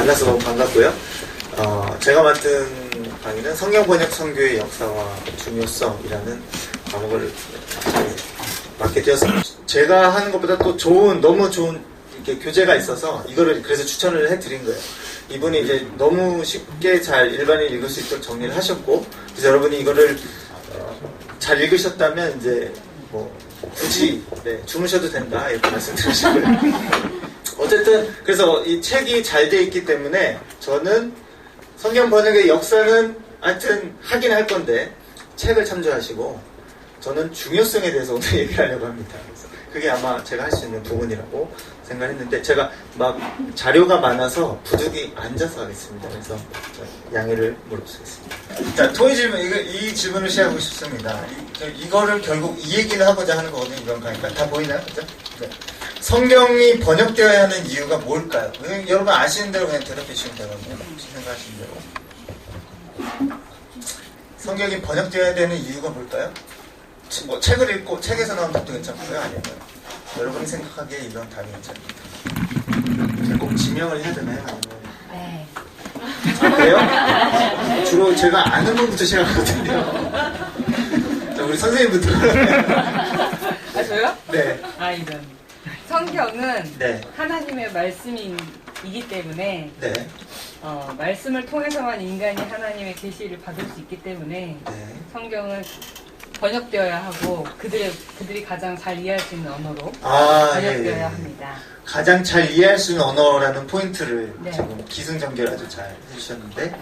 만나서 너무 반갑고요. 제가 맡은 강의는 성경 번역 선교의 역사와 중요성이라는 과목을 맡게 되었습니다. 제가 하는 것보다 또 너무 좋은 이렇게 교재가 있어서 이거를 그래서 추천을 해드린 거예요. 이분이 이제 너무 쉽게 잘 일반인이 읽을 수 있도록 정리를 하셨고, 그래서 여러분이 이거를 잘 읽으셨다면 이제 뭐 굳이 주무셔도 된다 이렇게 말씀드리시고요. 어쨌든 그래서 이 책이 잘 돼 있기 때문에 저는 성경 번역의 역사는 하여튼 하긴 할 건데 책을 참조하시고, 저는 중요성에 대해서 오늘 얘기를 하려고 합니다. 그래서 그게 아마 제가 할 수 있는 부분이라고 생각했는데, 제가 막 자료가 많아서 부득이 앉아서 하겠습니다. 그래서 양해를 물어보겠습니다. 자, 토의 질문, 이 질문을 시작하고 싶습니다. 이거를 결국 이 얘기를 하고자 하는 거거든요. 이런 거니까 다 보이나요? 그죠? 네. 성경이 번역되어야 하는 이유가 뭘까요? 여러분 아시는 대로 그냥 대답해 주시면 되거든요. 혹시 생각하시는 대로. 성경이 번역되어야 되는 이유가 뭘까요? 뭐 책을 읽고 책에서 나온 답도 괜찮고요. 아니면 여러분이 생각하기에 이런 답이 괜찮습니다. 제가 꼭 지명을 해야 되나요? 아니면... 네. 아, 그래요? 주로 제가 아는 분부터 시작하거든요. 자, 우리 선생님부터. 아, 저요? 네. 아, 이런. 성경은 네. 하나님의 말씀이기 때문에 네. 말씀을 통해서만 인간이 하나님의 계시를 받을 수 있기 때문에 네. 성경은 번역되어야 하고 그들이 가장 잘 이해할 수 있는 언어로 번역되어야 합니다. 가장 잘 이해할 수 있는 언어라는 포인트를 네. 지금 기승전결 아주 잘 해주셨는데,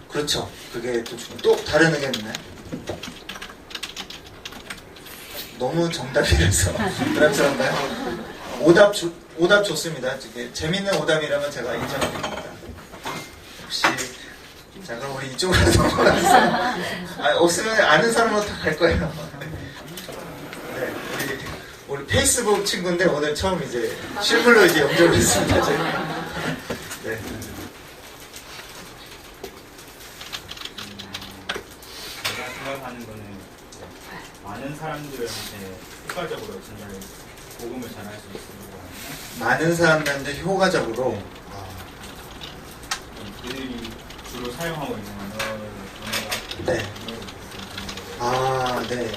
그렇죠. 그게 또 다른 의견 있나요? 너무 정답이라서 부담스러운가요? 오답 좋습니다. 재밌는 오답이라면 제가 인정드립니다. 혹시 자, 그럼 우리 이쪽으로 넘어가서 없으면 아는 사람으로 다 갈 거예요. 네, 우리 페이스북 친구인데 오늘 처음 이제 실물로 이제 연결을 했습니다. 저희가. 네. 제가 생각하는 거는 많은 사람들한테 효과적으로 전달 복음을 전할 수 있습니다. 많은 사람들한테 효과적으로. 그들이 주로 사용하고 있는 언어가 네. 아, 네.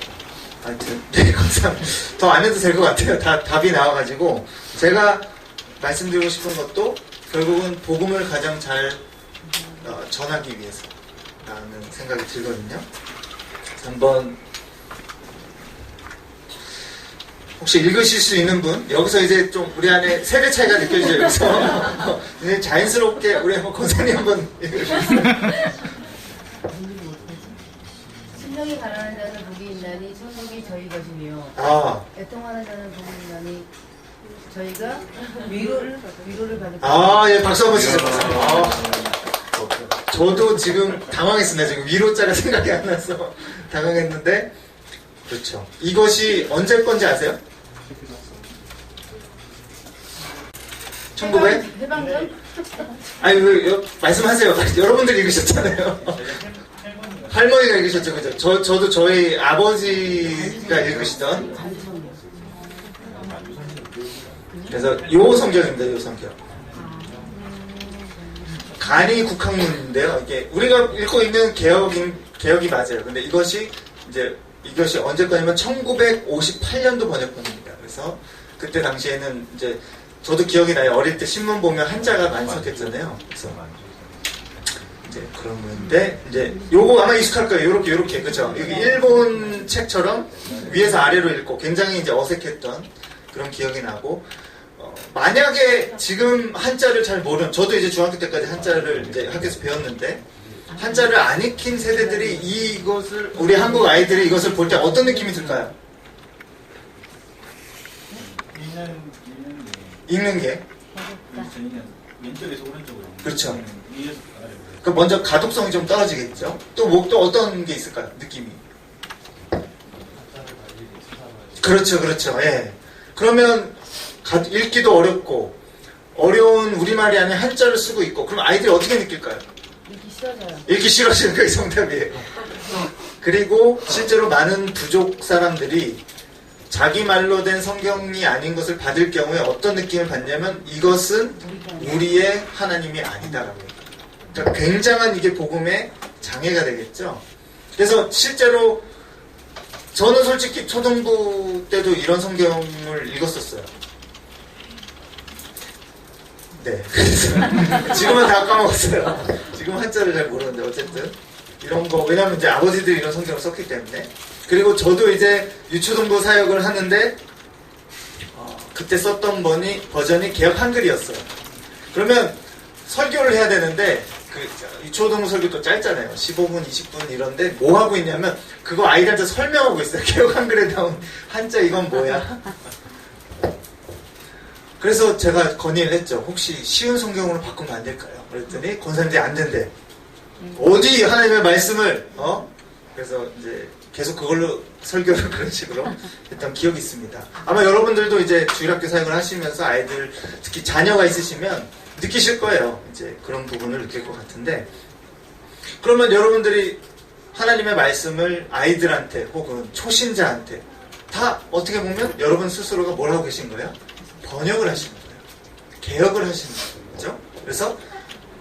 하여튼, 네, 감사합니다. 더 안 해도 될 것 같아요. 답이 나와가지고. 제가 말씀드리고 싶은 것도 결국은 복음을 가장 잘 전하기 위해서 라는 생각이 들거든요. 한번 혹시 읽으실 수 있는 분? 여기서 이제 좀 우리 안에 세대 차이가 느껴지죠, 여기서. 이제 자연스럽게 우리 한번 권사님 한번 읽으시겠어요? 신령이 바라는 자는 복이 있나니 천국이 저희 것이며, 애통하는 자는 복이 있나니 저희가 위로를 받을 예, 박수 한번 주세요. 저도 지금 당황했습니다. 지금 위로자가 생각이 안 나서 당황했는데, 그렇죠. 이것이 언제 건지 아세요? 1900? 해방전? 아니, 말씀하세요. 여러분들이 읽으셨잖아요. 할머니가 읽으셨죠, 그죠? 저도 저희 아버지가 읽으시던. 그래서 요 성경입니다, 요 성경. 간이 국학문인데요. 이게 우리가 읽고 있는 개혁이 맞아요. 근데 이것이 언제 거냐면 1958년도 번역본입니다. 그래서 그때 당시에는 이제 저도 기억이 나요. 어릴 때 신문 보면 한자가 많이 섞였잖아요. 그래서 이제 그런 건데, 이제 요거 아마 익숙할 거예요. 요렇게 그죠? 여기 일본 책처럼 위에서 아래로 읽고 굉장히 이제 어색했던 그런 기억이 나고, 만약에 지금 한자를 잘 모르는, 저도 이제 중학교 때까지 한자를 이제 학교에서 배웠는데, 한자를 안 익힌 세대들이 우리 한국 아이들이 이것을 볼 때 어떤 느낌이 들까요? 읽는 게? 왼쪽에서 오른쪽으로. 그렇죠. 위에서 아래로. 그 먼저 가독성이 좀 떨어지겠죠? 또 어떤 게 있을까요? 느낌이? 그렇죠. 예. 그러면 읽기도 어렵고 어려운 우리말이 아닌 한자를 쓰고 있고, 그럼 아이들이 어떻게 느낄까요? 읽기 싫어져요. 읽기 싫어지는 게 정답이에요. 그리고 실제로 많은 부족 사람들이 자기 말로 된 성경이 아닌 것을 받을 경우에 어떤 느낌을 받냐면 이것은 우리의 하나님이 아니다라고 해요. 그러니까 굉장한 이게 복음의 장애가 되겠죠. 그래서 실제로 저는 솔직히 초등부 때도 이런 성경을 읽었었어요. 네. 지금은 다 까먹었어요. 지금 한자를 잘 모르는데 어쨌든 이런 거 왜냐면 이제 아버지들이 이런 성경을 썼기 때문에. 그리고 저도 이제 유초등부 사역을 하는데 그때 썼던 버전이 개역 한글이었어요. 그러면 설교를 해야 되는데 그 유초등부 설교도 짧잖아요. 15분, 20분 이런데 뭐 하고 있냐면 그거 아이들한테 설명하고 있어요. 개역 한글에 나온 한자 이건 뭐야? 그래서 제가 건의를 했죠. 혹시 쉬운 성경으로 바꾸면 안 될까요? 그랬더니 권사님들이 안 된대. 어디 하나님의 말씀을 그래서 이제 계속 그걸로 설교를 그런 식으로 했던 기억이 있습니다. 아마 여러분들도 이제 주일학교 사역을 하시면서 아이들 특히 자녀가 있으시면 느끼실 거예요. 이제 그런 부분을 느낄 것 같은데 그러면 여러분들이 하나님의 말씀을 아이들한테 혹은 초신자한테 다 어떻게 보면 여러분 스스로가 뭘 하고 계신 거예요? 번역을 하시는 거예요. 개혁을 하시는 거예요. 그렇죠? 그래서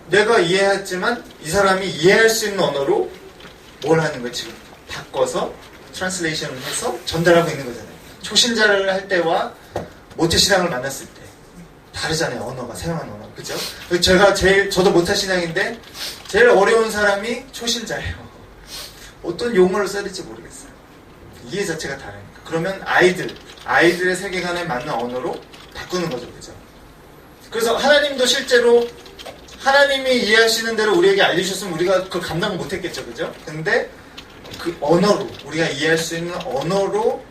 내가 이해했지만 이 사람이 이해할 수 있는 언어로 뭘 하는 거예요? 지금 바꿔서 트랜슬레이션을 해서 전달하고 있는 거잖아요. 초신자를 할 때와 모태신앙을 만났을 때 다르잖아요. 언어가 사용하는 언어. 그죠? 저도 모태신앙인데 제일 어려운 사람이 초신자예요. 어떤 용어를 써야 될지 모르겠어요. 이해 자체가 다르니까. 그러면 아이들의 세계관에 맞는 언어로 바꾸는 거죠. 그죠? 그래서 하나님도 실제로 하나님이 이해하시는 대로 우리에게 알려주셨으면 우리가 그걸 감당을 못했겠죠. 그죠? 근데 그 언어로 우리가 이해할 수 있는 언어로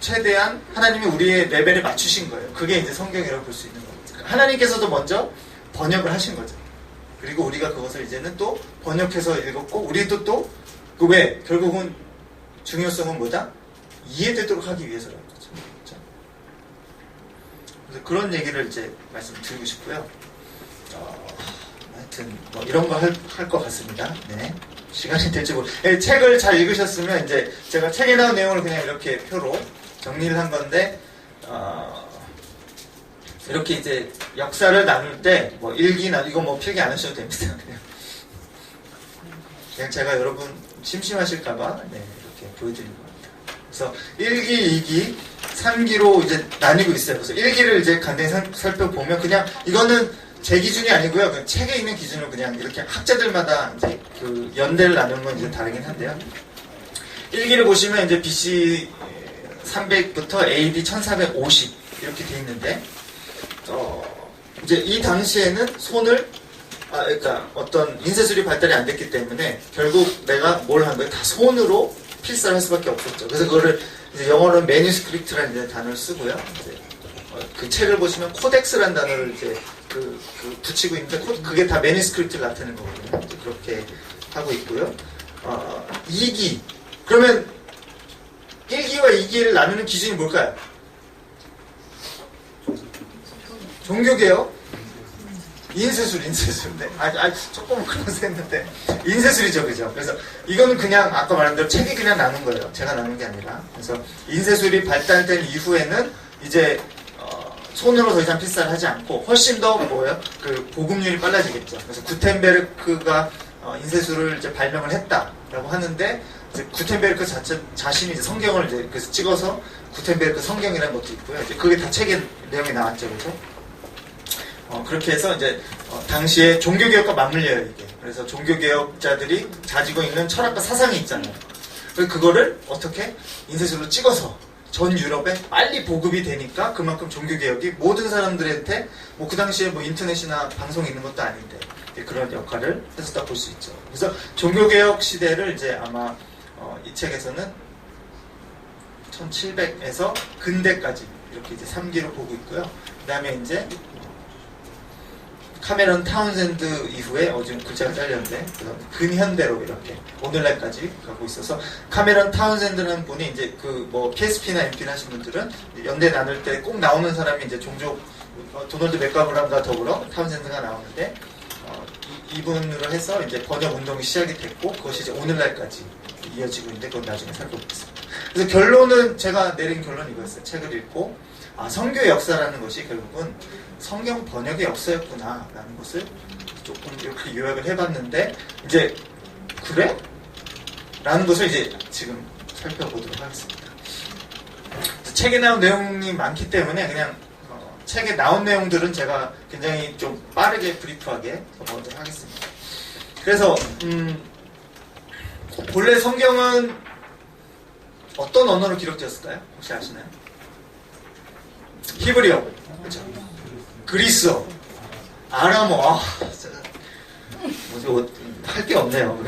최대한 하나님이 우리의 레벨에 맞추신 거예요. 그게 이제 성경이라고 볼 수 있는 거죠. 하나님께서도 먼저 번역을 하신 거죠. 그리고 우리가 그것을 이제는 또 번역해서 읽었고 우리도 또 그 왜? 결국은 중요성은 뭐다? 이해되도록 하기 위해서라는 거죠. 그렇죠? 그래서 그런 얘기를 이제 말씀드리고 싶고요. 하여튼 뭐 이런 거 할 것 같습니다. 네. 시간이 될지 모르겠어요. 책을 잘 읽으셨으면 이제 제가 책에 나온 내용을 그냥 이렇게 표로 정리를 한 건데 이렇게 이제 역사를 나눌 때 뭐 일기나 이거 뭐 필기 안 하셔도 됩니다. 그냥 제가 여러분 심심하실까봐 이렇게 보여드리는 겁니다. 그래서 1기, 2기, 3기로 이제 나뉘고 있어요. 그래서 1기를 이제 간단히 살펴보면 그냥 이거는 제 기준이 아니고요. 그 책에 있는 기준으로 그냥 이렇게 학자들마다 이제 그 연대를 나누는 건 이제 다르긴 한데요. 1기를 보시면 이제 BC 300부터 AD 1450 이렇게 돼 있는데, 이제 이 당시에는 그러니까 어떤 인쇄술이 발달이 안 됐기 때문에 결국 내가 뭘 한 거예요? 다 손으로 필사를 할 수밖에 없었죠. 그래서 그거를 이제 영어로는 매뉴스크립트라는 이제 단어를 쓰고요. 이제 그 책을 보시면 코덱스라는 단어를 이제 붙이고 있는데 그게 다 매뉴스크립트를 나타내는 거거든요. 그렇게 하고 있고요. 2기 그러면 1기와 2기를 나누는 기준이 뭘까요? 종교개혁? 인쇄술. 네. 조금 그러면서 했는데 인쇄술이죠, 그죠? 그래서 이거는 그냥 아까 말한 대로 책이 그냥 나눈 거예요. 제가 나눈 게 아니라. 그래서 인쇄술이 발달된 이후에는 이제 손으로 더 이상 필사를 하지 않고 훨씬 더 그 보급률이 빨라지겠죠. 그래서 구텐베르크가 인쇄술을 이제 발명을 했다라고 하는데 이제 구텐베르크 자신이 이제 성경을 이제 그래서 찍어서 구텐베르크 성경이라는 것도 있고요. 이제 그게 다 책에 내용이 나왔죠, 그죠? 그렇게 해서 이제 당시에 종교개혁과 맞물려요, 이게. 그래서 종교개혁자들이 가지고 있는 철학과 사상이 있잖아요. 그래서 그거를 어떻게 인쇄술로 찍어서 전 유럽에 빨리 보급이 되니까 그만큼 종교개혁이 모든 사람들한테 그 당시에 인터넷이나 방송이 있는 것도 아닌데 그런 역할을 했었다 볼 수 있죠. 그래서 종교개혁 시대를 이제 아마 이 책에서는 1700에서 근대까지 이렇게 이제 3기로 보고 있고요. 그 다음에 이제 카메론 타운센드 이후에 지금 글자가 잘렸는데 근현대로 이렇게 오늘날까지 가고 있어서 카메론 타운센드라는 분이 이제 KSP나 MP나 하신 분들은 연대 나눌 때 꼭 나오는 사람이 이제 종종 도널드 맥가브람과 더불어 타운센드가 나오는데 이분으로 해서 이제 번역 운동이 시작이 됐고 그것이 이제 오늘날까지 이어지고 있는데 그건 나중에 살펴보겠습니다. 그래서 결론은 제가 내린 결론이 이거였어요. 책을 읽고 성교의 역사라는 것이 결국은 성경 번역의 역사였구나라는 것을 조금 이렇게 요약을 해봤는데 이제 그래? 라는 것을 이제 지금 살펴보도록 하겠습니다. 책에 나온 내용이 많기 때문에 그냥 책에 나온 내용들은 제가 굉장히 좀 빠르게 브리프하게 넘어가도록 하겠습니다. 그래서 본래 성경은 어떤 언어로 기록되었을까요? 혹시 아시나요? 히브리어, 그렇죠? 그리스어, 아람어. 뭐지 할 게 없네요.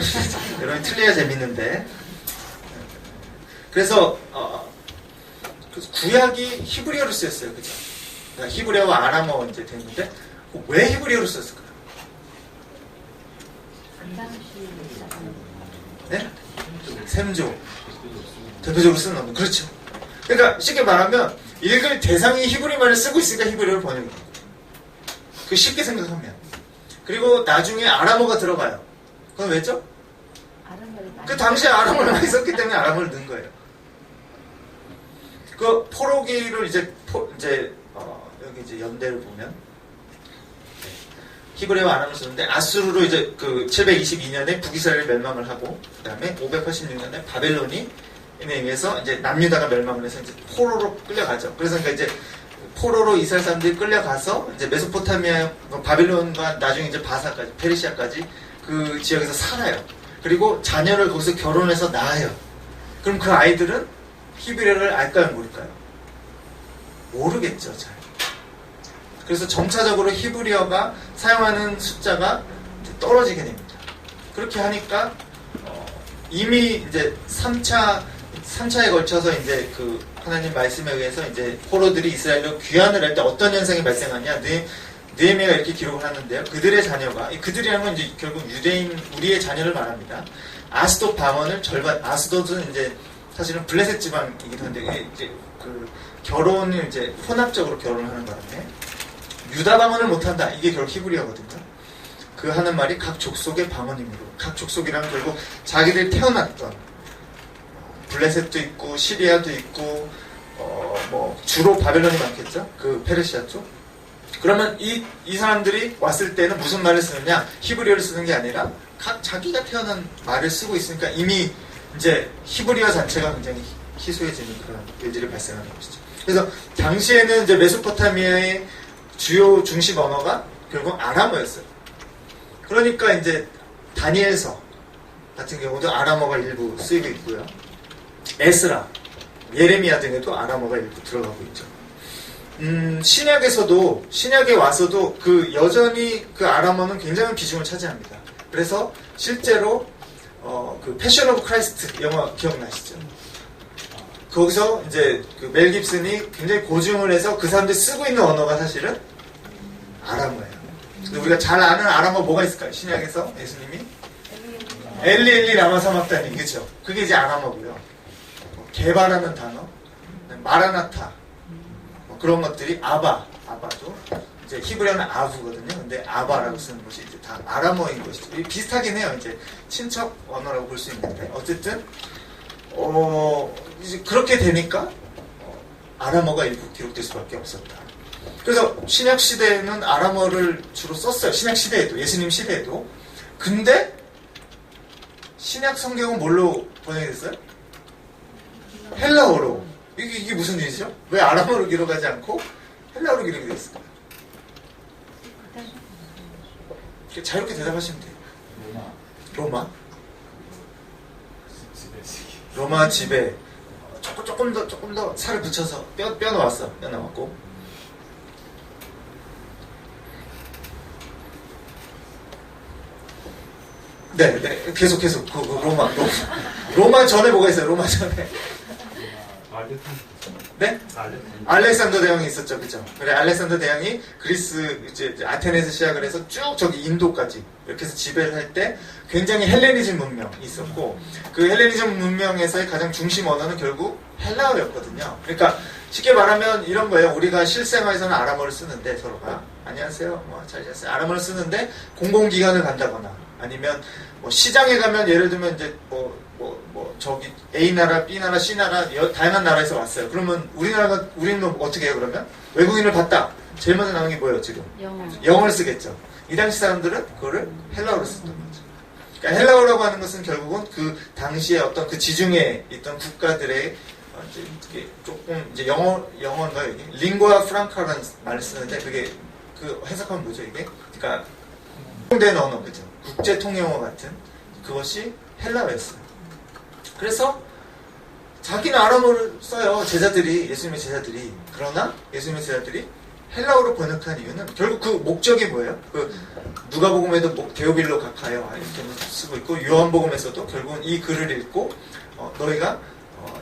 여러분이 틀려야 재밌는데. 그래서 구약이 히브리어로 쓰였어요, 그죠? 그러니까 히브리어와 아람어 이제 됐는데 왜 히브리어로 썼을까요? 네? 셈조. 대표적으로 쓰는 언어. 그렇죠. 그러니까 쉽게 말하면 읽을 대상이 히브리말을 쓰고 있으니까 히브리어를 번역해요. 그 쉽게 생각하면. 그리고 나중에 아람어가 들어가요. 그건 왜죠? 그 당시에 아람어를 많이 썼기 때문에 아람어를 넣은 거예요. 그 포로기를 이제 여기 이제 연대를 보면 히브리어와 아람어를 썼는데 아수르로 이제 그 722년에 북이스라엘이 멸망을 하고 그 다음에 586년에 바벨론이 에 의해서 이제 남유다가 멸망을 해서 이제 포로로 끌려가죠. 그래서 그러니까 이제 포로로 이스라엘 사람들이 끌려가서 이제 메소포타미아, 바빌론과 나중에 이제 바사까지, 페르시아까지 그 지역에서 살아요. 그리고 자녀를 거기서 결혼해서 낳아요. 그럼 그 아이들은 히브리어를 알까요, 모를까요? 모르겠죠, 잘. 그래서 점차적으로 히브리어가 사용하는 숫자가 떨어지게 됩니다. 그렇게 하니까 이미 이제 3차에 걸쳐서 이제 그 하나님 말씀에 의해서 이제 포로들이 이스라엘로 귀환을 할 때 어떤 현상이 발생하냐, 느헤미야가 이렇게 기록을 하는데요. 그들의 자녀가, 그들이라는 건 이제 결국 유대인 우리의 자녀를 말합니다. 아스돗 방언을 절반, 아스돗은 이제 사실은 블레셋 지방이기도 한데 이제 그 결혼을 이제 혼합적으로 결혼하는 바람에 유다 방언을 못한다. 이게 결국 히브리어거든요. 그 하는 말이 각 족속의 방언이므로, 각 족속이라면 결국 자기들이 태어났던 블레셋도 있고 시리아도 있고 뭐 주로 바벨론이 많겠죠. 그 페르시아 쪽. 그러면 이 사람들이 왔을 때는 무슨 말을 쓰느냐? 히브리어를 쓰는 게 아니라 각 자기가 태어난 말을 쓰고 있으니까 이미 이제 히브리어 자체가 굉장히 희소해지는 그런 일들이 발생하는 것이죠. 그래서 당시에는 이제 메소포타미아의 주요 중심 언어가 결국 아람어였어요. 그러니까 이제 다니엘서 같은 경우도 아람어가 일부 쓰이고 있고요. 에스라, 예레미야 등에도 아람어가 일부 들어가고 있죠. 신약에 와서도 그 여전히 그 아람어는 굉장한 비중을 차지합니다. 그래서 실제로 그 패션 오브 크라이스트 영화 기억나시죠? 거기서 이제 그 멜 깁슨이 굉장히 고증을 해서 그 사람들이 쓰고 있는 언어가 사실은 아람어예요. 근데 우리가 잘 아는 아람어 뭐가 있을까요? 신약에서 예수님이 엘리 라마 사막다니, 그죠? 그게 이제 아람어고요. 개바라는 단어, 마라나타, 그런 것들이 아바도 이제 히브리어는 아부거든요. 근데 아바라고 쓰는 것이 이제 다 아람어인 것이죠. 비슷하긴 해요. 이제 친척 언어라고 볼 수 있는데 어쨌든 이제 그렇게 되니까 아람어가 일부 기록될 수밖에 없었다. 그래서 신약 시대에는 아람어를 주로 썼어요. 신약 시대에도, 예수님 시대에도. 근데 신약 성경은 뭘로 번역이 됐어요? 헬라어로. 이게 무슨 일이죠? 왜 아람어로 기록하지 않고 헬라어로 기록이 됐을까요? 자유롭게 대답하시면 돼요. 로마? 로마 지배. 조금 더 살을 붙여서 뼈 나왔고. 네, 계속. 로마 전에 뭐가 있어요? 로마 전에. 네? 알렉산더 대왕이 있었죠, 그죠? 그래, 알렉산더 대왕이 그리스, 이제 아테네에서 시작을 해서 쭉 저기 인도까지 이렇게 해서 지배를 할 때 굉장히 헬레니즘 문명이 있었고, 그 헬레니즘 문명에서의 가장 중심 언어는 결국 헬라어였거든요. 그러니까 쉽게 말하면 이런 거예요. 우리가 실생활에서는 아람어를 쓰는데 서로가 안녕하세요, 잘 지냈어요. 아람어를 쓰는데 공공기관을 간다거나 아니면 뭐 시장에 가면 예를 들면 이제 뭐 저기 A 나라, B 나라, C 나라 다양한 나라에서 왔어요. 그러면 우리는 어떻게 해요? 그러면 외국인을 봤다. 제일 먼저 나오는 게 뭐예요? 지금 영어를 쓰겠죠. 이 당시 사람들은 그거를 헬라어로 썼던 거죠. 그러니까 헬라어라고 하는 것은 결국은 그 당시에 어떤 그 지중해 있던 국가들의 이제 조금 이제 영어인가 여기 링고아 프랑카라는 말을 쓰는데 그게 그 해석하면 뭐죠 이게? 그러니까 통용된 언어 그죠? 국제 통용어 같은 그것이 헬라어였어요. 그래서 자기는 아람어를 써요. 예수님의 제자들이. 그러나 예수님의 제자들이 헬라어로 번역한 이유는 결국 그 목적이 뭐예요? 그 누가복음에도 데오빌로 각하여 이렇게 쓰고 있고 요한복음에서도 결국은 이 글을 읽고 너희가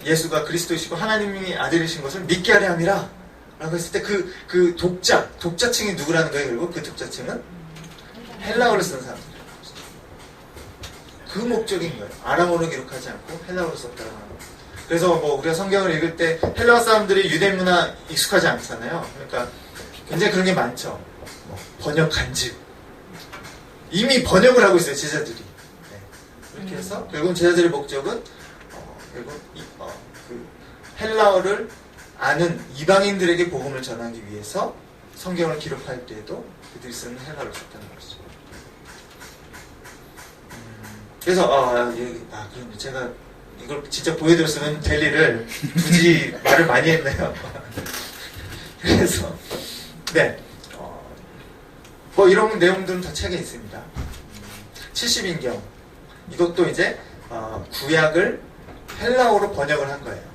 예수가 그리스도이시고 하나님이 아들이신 것을 믿게 하려 함이라 라고 했을 때 그 독자층이 누구라는 거예요? 결국 그 독자층은 헬라어를 쓰는 사람들이에요. 그 목적인 거예요. 아람어로 기록하지 않고 헬라어로 썼다고 하는 거예요. 그래서 우리가 성경을 읽을 때 헬라어 사람들이 유대 문화 익숙하지 않잖아요. 그러니까 굉장히 그런 게 많죠. 번역 간증. 이미 번역을 하고 있어요, 제자들이. 네. 이렇게 해서 결국 제자들의 목적은 결국 그 헬라어를 아는 이방인들에게 복음을 전하기 위해서 성경을 기록할 때에도 그들이 쓰는 헬라어를 썼다는 것이죠. 그래서 그럼 제가 이걸 직접 보여드렸으면 될 일을 굳이 말을 많이 했네요. 그래서 네, 이런 내용들은 다 책에 있습니다. 70인경 이것도 이제 구약을 헬라어로 번역을 한 거예요.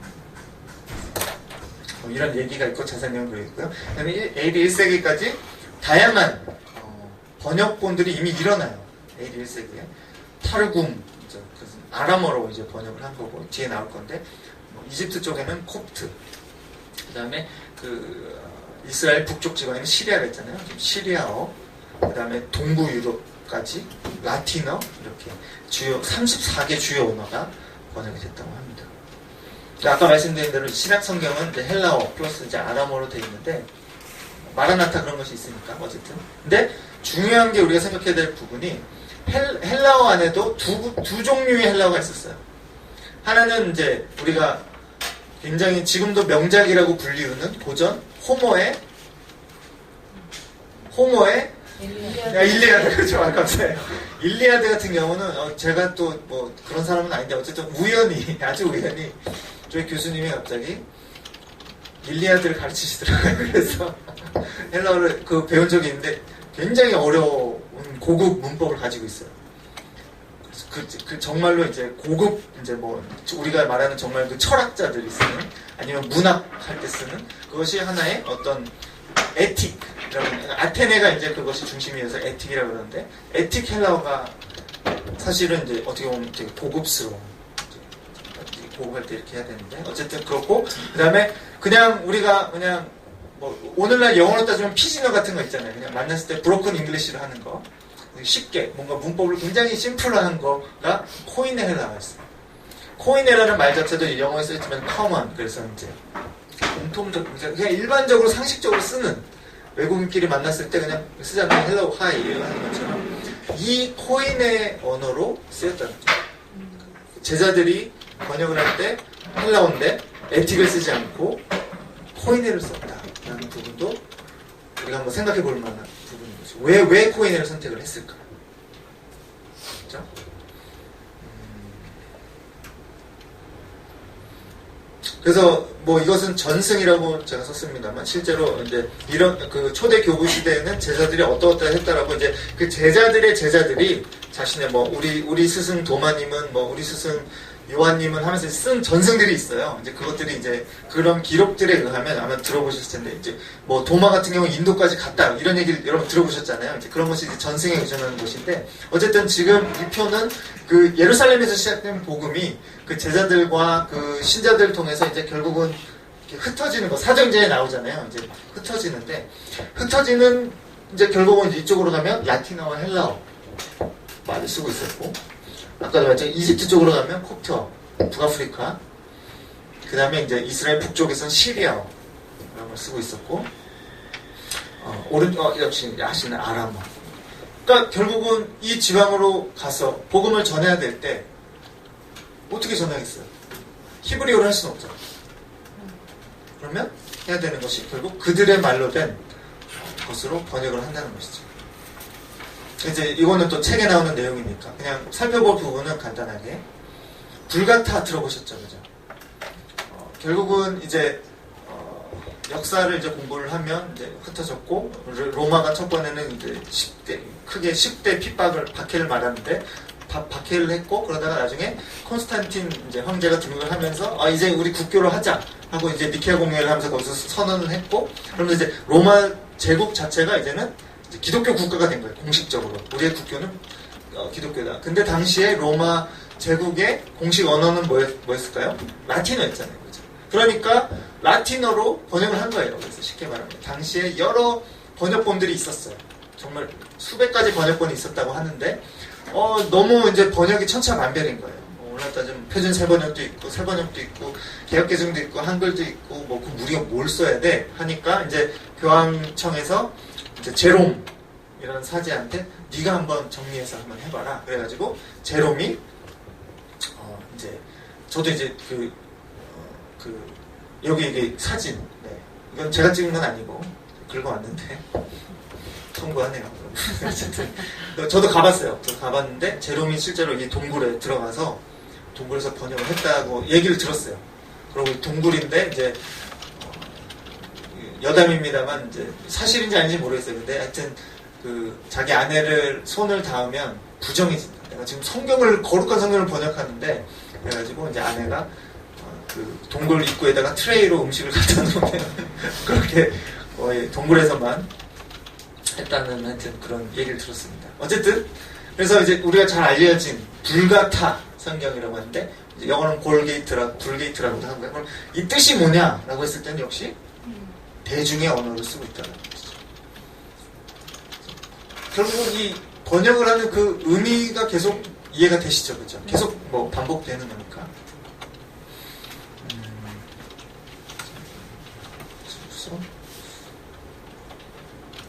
이런 얘기가 있고 자세한 내용도 있고요. 그다음에 AD 1세기까지 다양한 번역본들이 이미 일어나요. AD 1세기에 타르굼 아람어로 이제 번역을 한 거고 뒤에 나올 건데 이집트 쪽에는 콥트, 그다음에 그 이스라엘 북쪽 지방에는 시리아가 있잖아요. 시리아어, 그다음에 동부 유럽까지 라틴어 이렇게 주요 34개 주요 언어가 번역이 됐다고 합니다. 아까 말씀드린 대로 신약 성경은 이제 헬라어 플러스 이제 아람어로 되어 있는데 마라나타 그런 것이 있으니까 어쨌든. 근데 중요한 게 우리가 생각해야 될 부분이 헬라어 안에도 두 종류의 헬라어가 있었어요. 하나는 이제 우리가 굉장히 지금도 명작이라고 불리우는 고전 호모의 일리아드. 그렇죠. 갑자기 일리아드 같은 경우는 제가 또 그런 사람은 아닌데 어쨌든 아주 우연히 저희 교수님이 갑자기 일리아드를 가르치시더라고요. 그래서 헬라어를 배운 적이 있는데 굉장히 어려운 고급 문법을 가지고 있어요. 그래서 정말로 이제 고급 이제 우리가 말하는 정말 그 철학자들이 쓰는 아니면 문학할 때 쓰는 그것이 하나의 어떤 에틱. 아테네가 이제 그것이 중심이어서 에틱이라고 그러는데 에틱 헬라어가 사실은 이제 어떻게 보면 되게 고급스러운 고급할 때 이렇게 해야 되는데 어쨌든 그렇고 그다음에 우리가 오늘날 영어로 따지면 피지너 같은 거 있잖아요. 그냥 만났을 때 브로큰 잉글리시를 하는 거 쉽게 뭔가 문법을 굉장히 심플한 거가 코이네 헬라어였어요. 코이네라는 말 자체도 영어에 쓰였지만 common 그래서 이제 공통적 그냥 일반적으로 상식적으로 쓰는 외국인끼리 만났을 때 그냥 쓰자면 헬로 하이 이런 하는 것처럼 이 코인의 언어로 쓰였다는 거죠. 제자들이 번역을 할 때 헬라어인데 에틱을 쓰지 않고 코인을 썼다라는 부분도 우리가 한번 생각해 볼 만한 부분인 거죠. 왜 코인을 선택을 했을까? 그렇죠? 그래서 이것은 전승이라고 제가 썼습니다만 실제로 이제 이런 그 초대 교부 시대에는 제자들이 어떠했다라고 이제 그 제자들이 자신의 우리 스승 도마님은 우리 스승 요한님은 하면서 쓴 전승들이 있어요. 이제 그것들이 이제 그런 기록들에 의하면 아마 들어보셨을 텐데 이제 도마 같은 경우 인도까지 갔다 이런 얘기를 여러분 들어보셨잖아요. 이제 그런 것이 이제 전승에 의존하는 것인데 어쨌든 지금 이 표는 그 예루살렘에서 시작된 복음이 그 제자들과 그 신자들을 통해서 이제 결국은 흩어지는 거 사정제에 나오잖아요. 이제 흩어지는데 흩어지는 이제 결국은 이쪽으로 가면 라틴어와 헬라어 말을 쓰고 있었고 아까도 말했죠. 이집트 쪽으로 가면 콥트어, 북아프리카 그 다음에 이제 이스라엘 북쪽에서는 시리아어 이런 걸 쓰고 있었고 역시 아시는 아람어. 그러니까 결국은 이 지방으로 가서 복음을 전해야 될 때 어떻게 전하겠어요? 히브리어를 할 수는 없잖아. 그러면 해야 되는 것이 결국 그들의 말로 된 것으로 번역을 한다는 것이죠. 이제 이거는 또 책에 나오는 내용이니까 그냥 살펴볼 부분은 간단하게. 불가타 들어보셨죠, 그죠? 결국은 이제 역사를 이제 공부를 하면 이제 흩어졌고, 로마가 첫 번에는 이제 크게 10대 핍박을, 박해를 말하는데 박해를 했고, 그러다가 나중에 콘스탄틴 이제 황제가 등극을 하면서 이제 우리 국교를 하자 하고 이제 니케아 공회를 하면서 거기서 선언을 했고, 그러면서 이제 로마 제국 자체가 이제는 이제 기독교 국가가 된 거예요. 공식적으로 우리의 국교는 기독교다. 근데 당시에 로마 제국의 공식 언어는 뭐였을까요? 라틴어였잖아요. 그렇죠? 그러니까 라틴어로 번역을 한 거예요. 그래서 쉽게 말하면 당시에 여러 번역본들이 있었어요. 정말 수백 가지 번역본이 있었다고 하는데 너무 이제 번역이 천차만별인 거예요. 오늘 따지면 표준 세번역도 있고 세번역도 있고 개역개정도 있고 한글도 있고 뭐 그 우리가 뭘 써야 돼 하니까 이제 교황청에서 이제 제롬이라는 사제한테 네가 한번 정리해서 한번 해봐라. 그래가지고 제롬이 이제 저도 이제 여기 이게 사진, 네. 이건 제가 찍은 건 아니고 긁어왔는데 통보하네요. 어쨌든 저도 가봤어요. 저 가봤는데 제롬이 실제로 이 동굴에 들어가서 동굴에서 번역을 했다고 얘기를 들었어요. 그리고 동굴인데 이제 여담입니다만 이제 사실인지 아닌지 모르겠어요. 근데 하여튼 자기 아내를 손을 닿으면 부정해진다. 내가 지금 거룩한 성경을 번역하는데 그래가지고 이제 아내가 동굴 입구에다가 트레이로 음식을 갖다 놓으면 그렇게 거의 동굴에서만 했다는 하여튼 그런 얘기를 들었습니다. 어쨌든 그래서 이제 우리가 잘 알려진 불가타 성경이라고 하는데 이제 영어는 불게이트라고도 하고요. 그럼 이 뜻이 뭐냐라고 했을 때는 역시 대중의 언어를 쓰고 있다는 것이죠. 결국 이 번역을 하는 그 의미가 계속 이해가 되시죠, 그죠? 계속 뭐 반복되는 거니까.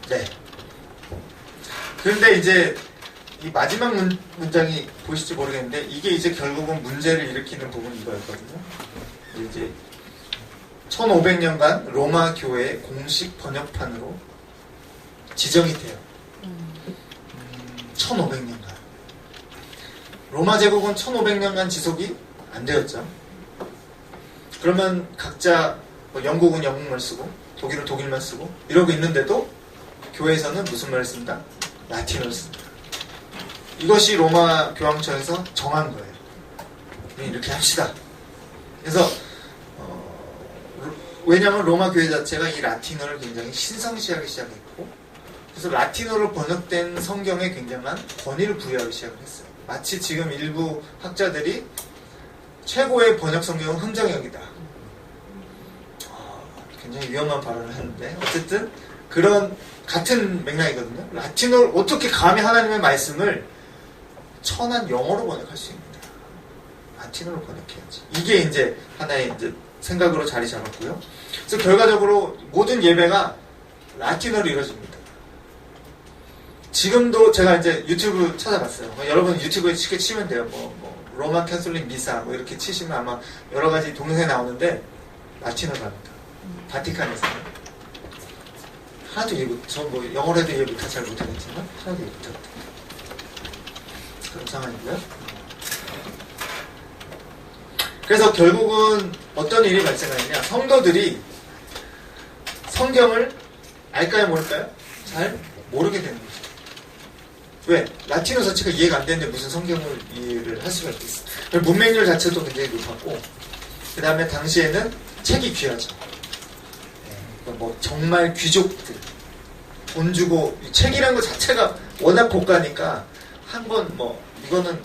네. 그런데 이제 이 마지막 문장이 보실지 모르겠는데 이게 이제 결국은 문제를 일으키는 부분이 이거였거든요. 이제 1500년간 로마 교회의 공식 번역판으로 지정이 돼요. 1500년간. 로마 제국은 1500년간 지속이 안 되었죠. 그러면 각자 영국은 영국말 쓰고 독일은 독일말 쓰고 이러고 있는데도 교회에서는 무슨 말을 쓴다? 라틴어를 쓴다. 이것이 로마 교황청에서 정한 거예요. 이렇게 합시다. 그래서 왜냐하면 로마 교회 자체가 이 라틴어를 굉장히 신성시하기 시작했고 그래서 라틴어로 번역된 성경에 굉장한 권위를 부여하기 시작을 했어요. 마치 지금 일부 학자들이 최고의 번역 성경은 흥정역이다. 굉장히 위험한 발언을 하는데 어쨌든 그런 같은 맥락이거든요. 라틴어를 어떻게 감히 하나님의 말씀을 천한 영어로 번역할 수 있느냐. 라틴어로 번역해야지. 이게 이제 하나의 이제 생각으로 자리 잡았고요. 그래서 결과적으로 모든 예배가 라틴어로 이루어집니다. 지금도 제가 이제 유튜브 찾아봤어요. 여러분 유튜브에 쉽게 치면 돼요. 로마 캐톨릭 미사 이렇게 치시면 아마 여러 가지 동영상이 나오는데 라틴어로 합니다. 바티칸에서는. 하나도 이해 못, 영어로 해도 이해 잘 못하겠지만, 하나도 이해 못하겠다. 그런 상황이고요. 그래서 결국은 어떤 일이 발생하느냐. 성도들이 성경을 알까요, 모를까요? 잘 모르게 되는 거죠. 왜? 라틴어 자체가 이해가 안 되는데 무슨 성경을 이해를 할 수가 있겠어. 문맹률 자체도 굉장히 높았고, 그 다음에 당시에는 책이 귀하죠. 정말 귀족들 돈 주고 책이라는 것 자체가 워낙 고가니까 한 번 이거는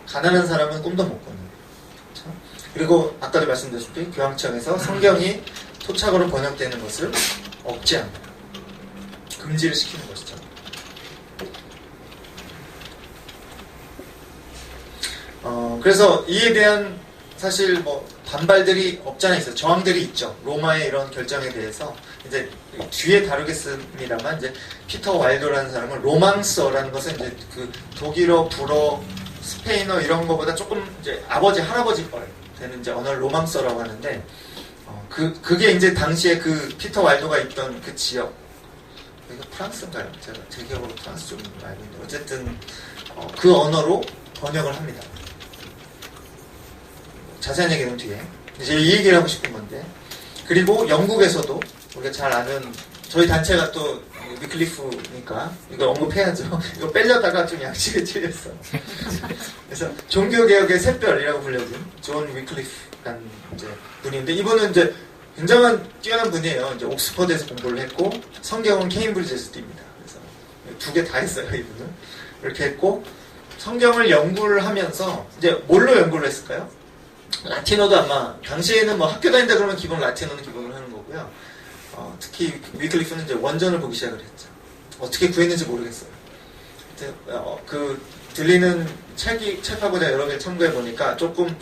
가난한 사람은 꿈도 못 꿔요. 그렇죠? 그리고 아까도 말씀드렸다시피 교황청에서 성경이 토착어로 번역되는 것을 억제합니다. 금지를 시키는 것이죠. 그래서 이에 대한 사실 반발들이 없잖아 있어요. 저항들이 있죠. 로마의 이런 결정에 대해서 이제 뒤에 다루겠습니다만 이제 피터 와일더라는 사람은 로망서라는 것은 이제 그 독일어, 불어, 스페인어 이런 거보다 조금 이제 아버지 할아버지 뻘 되는 이제 언어를 로망서라고 하는데 그게 이제 당시에 그 피터 와일더가 있던 그 지역, 이거 프랑스인가요? 제 기억으로 프랑스 쪽인 걸 알고 있는데 어쨌든 그 언어로 번역을 합니다. 자세한 얘기는 뒤에. 이제 이 얘기를 하고 싶은 건데, 그리고 영국에서도 우리가 잘 아는 저희 단체가 또 위클리프니까 이걸 언급해야죠. 이거 빼려다가 좀 양식에 찔렸어. 그래서 종교개혁의 샛별이라고 불려진 존 위클리프라는 이제 분인데, 이분은 이제 굉장한 뛰어난 분이에요. 이제 옥스퍼드에서 공부를 했고 성경은 케임브리지에서 띱니다. 그래서 두 개 다 했어요, 이분은. 이렇게 했고 성경을 연구를 하면서 이제 뭘로 연구를 했을까요? 라틴어도 아마 당시에는 뭐 학교 다닌다 그러면 기본 라틴어는 기본으로 하는 거고요. 특히 위클리프는 이제 원전을 보기 시작을 했죠. 어떻게 구했는지 모르겠어요. 그 들리는 책하고 제가 여러 개 참고해 보니까 조금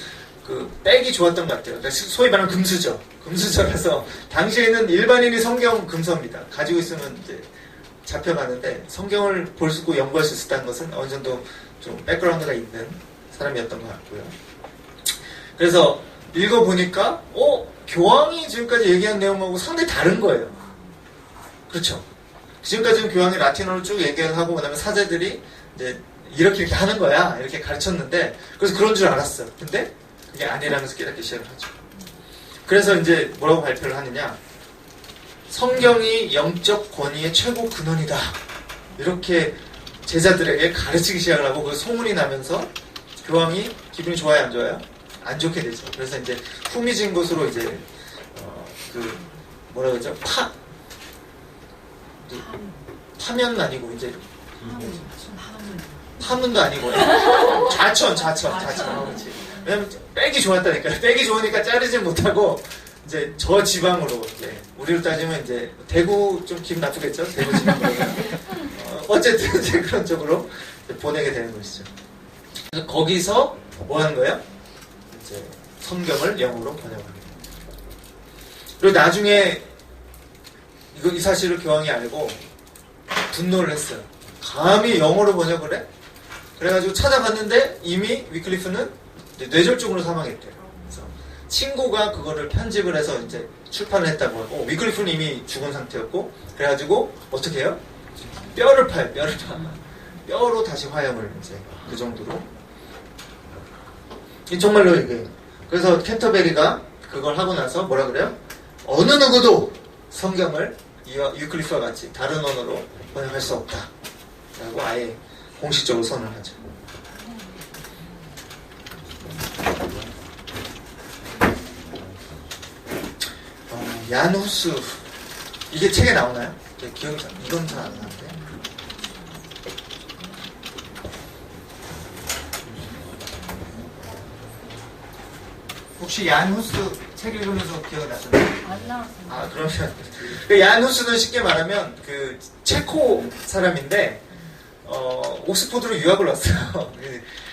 그 백이 좋았던 것 같아요. 소위 말하는 금수저. 금수저라서 당시에는 일반인이 성경 금서입니다. 가지고 있으면 이제 잡혀가는데 성경을 볼 수 있고 연구할 수 있었다는 것은 어느 정도 좀 백그라운드가 있는 사람이었던 것 같고요. 그래서 읽어보니까 교황이 지금까지 얘기한 내용하고 상당히 다른 거예요. 그렇죠? 지금까지는 교황이 라틴어를 쭉 얘기를 하고 그다음에 사제들이 이제 이렇게 하는 거야 이렇게 가르쳤는데, 그래서 그런 줄 알았어요. 근데 그게 아니라면서 깨닫기 시작을 하죠. 그래서 이제 뭐라고 발표를 하느냐, 성경이 영적 권위의 최고 근원이다 이렇게 제자들에게 가르치기 시작을 하고, 그 소문이 나면서 교황이 기분이 좋아요 안 좋아요? 안 좋게 되죠. 그래서 이제 후미진 곳으로 이제 그 뭐라 그러죠? 파면은 아니고 이제 파문도 아니고 좌천. 그렇지. 왜냐면 백이 좋았다니까요. 백이 좋으니까 자르지 못하고 이제 저 지방으로 이제 우리로 따지면 이제 대구 좀 기분 나쁘겠죠? 대구 지방으로 어쨌든 이제 그런 쪽으로 보내게 되는 것이죠. 그래서 거기서 뭐 하는 거예요? 이제 성경을 영어로 번역합니다. 그리고 나중에 이 사실을 교황이 알고 분노를 했어요. 감히 영어로 번역을 해? 그래가지고 찾아봤는데 이미 위클리프는 뇌졸중으로 사망했대요. 그래서 친구가 그거를 편집을 해서 이제 출판을 했다고 하고, 위클리프는 이미 죽은 상태였고, 그래가지고 어떻게 해요? 뼈를 파요. 뼈로 다시 화형을 이제 그 정도로. 정말로 이게. 그래서 캔터베리가 그걸 하고 나서 뭐라 그래요? 어느 누구도 성경을 위클리프와 같이 다른 언어로 번역할 수 없다 라고 아예 공식적으로 선언을 하죠. 얀 후스, 이게 책에 나오나요? 기억이 이건 잘 안 나는데. 혹시 얀 후스 책 읽으면서 기억이 나셨나요? 안 나왔습니다. 아, 그러면 얀 후스는 쉽게 말하면 그 체코 사람인데 옥스퍼드로 유학을 왔어요.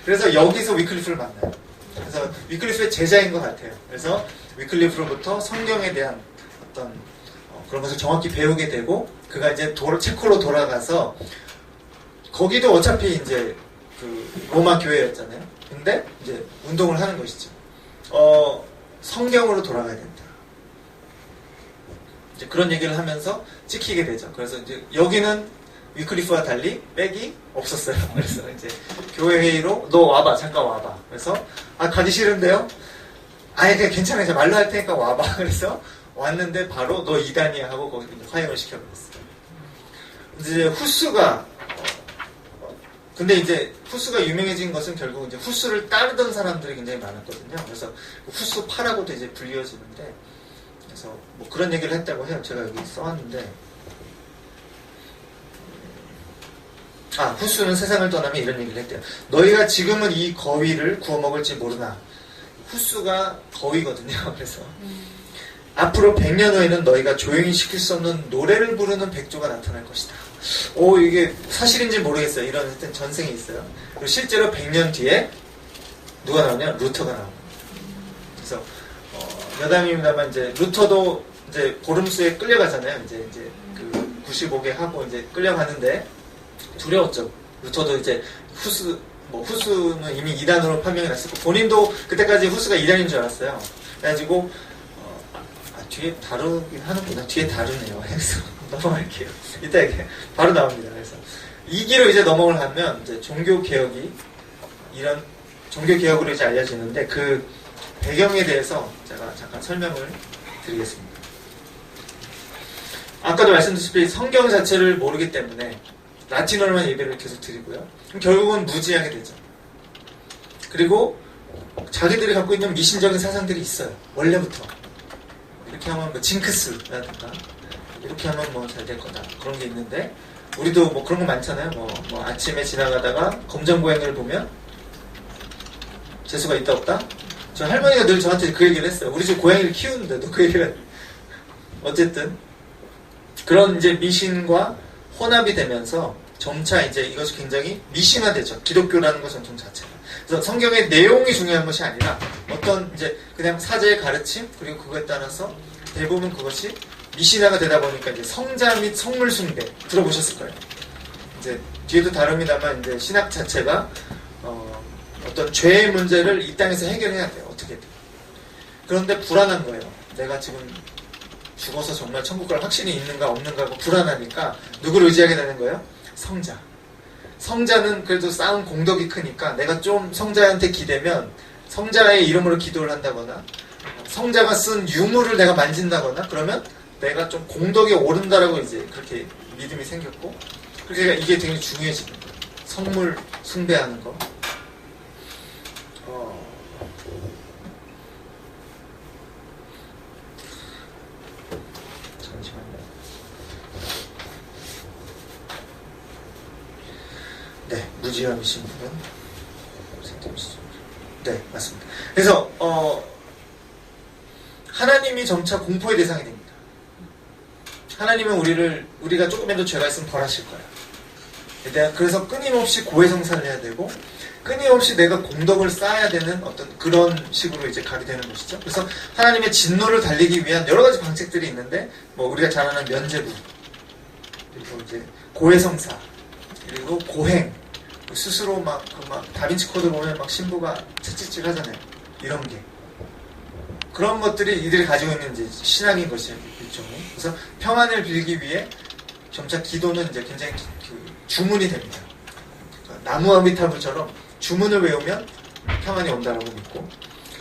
그래서 여기서 위클리프를 만나요. 그래서 위클리프의 제자인 것 같아요. 그래서 위클리프로부터 성경에 대한 어떤 그런 것을 정확히 배우게 되고, 그가 이제 체코로 돌아가서 거기도 어차피 이제 그 로마 교회였잖아요. 근데 이제 운동을 하는 것이죠. 성경으로 돌아가야 된다. 이제 그런 얘기를 하면서 찍히게 되죠. 그래서 이제 여기는 위클리프와 달리 백이 없었어요. 그래서 이제 교회 회의로 너 와봐, 잠깐 와봐. 그래서 가기 싫은데요. 그냥 괜찮아, 이제 말로 할 테니까 와봐. 그래서 왔는데 바로 너 이단이야 하고 거기 화형을 시켜버렸어요. 이제 후스가 근데 이제 후스가 유명해진 것은 결국 이제 후스를 따르던 사람들이 굉장히 많았거든요. 그래서 후스파라고도 이제 불리워지는데, 그래서 뭐 그런 얘기를 했다고 해요. 제가 여기 써왔는데, 후스는 세상을 떠나면 이런 얘기를 했대요. 너희가 지금은 이 거위를 구워 먹을지 모르나. 후스가 거위거든요. 그래서 앞으로 100년 후에는 너희가 조용히 시킬 수 없는 노래를 부르는 백조가 나타날 것이다. 이게 사실인지 모르겠어요. 이런 하여튼 전생이 있어요. 그리고 실제로 100년 뒤에 누가 나오냐? 루터가 나옵니다. 그래서 여담입니다만 이제 루터도 이제 보름수에 끌려가잖아요. 이제 그 95개 하고 이제 끌려가는데 두려웠죠. 루터도 이제 후스 뭐 후스는 이미 이단으로 판명이 났었고 본인도 그때까지 후스가 이단인 줄 알았어요. 그래가지고 뒤에 다루긴 하는구나. 뒤에 다루네요. 해서 넘어갈게요. 이따 이렇게 바로 나옵니다. 그래서 2기로 이제 넘어를 하면 이제 종교 개혁이 이런 종교 개혁으로 이제 알려지는데 그 배경에 대해서 제가 잠깐 설명을 드리겠습니다. 아까도 말씀드렸다시피 성경 자체를 모르기 때문에 라틴어로만 예배를 계속 드리고요. 그럼 결국은 무지하게 되죠. 그리고 자기들이 갖고 있는 미신적인 사상들이 있어요. 원래부터. 이렇게 하면 뭐 징크스라든가 이렇게 하면 뭐 잘 될 거다. 그런 게 있는데 우리도 뭐 그런 거 많잖아요. 뭐 아침에 지나가다가 검정고양이를 보면 재수가 있다 없다? 저 할머니가 늘 저한테 그 얘기를 했어요. 우리 집 고양이를 키우는데도 그 얘기를 어쨌든 그런 이제 미신과 혼합이 되면서 점차 이제 이것이 굉장히 미신화되죠. 기독교라는 것 전통 자체가. 그래서 성경의 내용이 중요한 것이 아니라 어떤 이제 그냥 사제의 가르침 그리고 그거에 따라서 대부분 그것이 미신화가 되다 보니까 이제 성자 및 성물 숭배 들어보셨을 거예요. 이제 뒤에도 다룹니다만 이제 신학 자체가 어떤 죄의 문제를 이 땅에서 해결해야 돼요. 어떻게든. 그런데 불안한 거예요. 내가 지금 죽어서 정말 천국 갈 확신이 있는가 없는가 하고 불안하니까 누구를 의지하게 되는 거예요? 성자. 성자는 그래도 쌓은 공덕이 크니까 내가 좀 성자한테 기대면 성자의 이름으로 기도를 한다거나 성자가 쓴 유물을 내가 만진다거나 그러면 내가 좀 공덕이 오른다라고 이제 그렇게 믿음이 생겼고 그러니까 이게 되게 중요해지는 거예요. 성물 숭배하는 거. 네, 무지함이신 분은 네, 맞습니다. 그래서 하나님이 점차 공포의 대상이 됩니다. 하나님은 우리가 조금이라도 죄가 있으면 벌하실 거예요. 그래서 끊임없이 고해성사를 해야 되고 끊임없이 내가 공덕을 쌓아야 되는 어떤 그런 식으로 이제 가게 되는 것이죠. 그래서 하나님의 진노를 달리기 위한 여러 가지 방책들이 있는데 뭐 우리가 잘 아는 면죄부 그리고 이제 고해성사 그리고 고행 스스로 막 다빈치 코드 보면 막 신부가 채찍질 하잖아요. 이런 게 그런 것들이 이들이 가지고 있는 이제 신앙인 것이에요. 일종의. 그래서 평안을 빌기 위해 점차 기도는 이제 굉장히 주문이 됩니다. 그러니까 나무 아미타불처럼 주문을 외우면 평안이 온다라고 믿고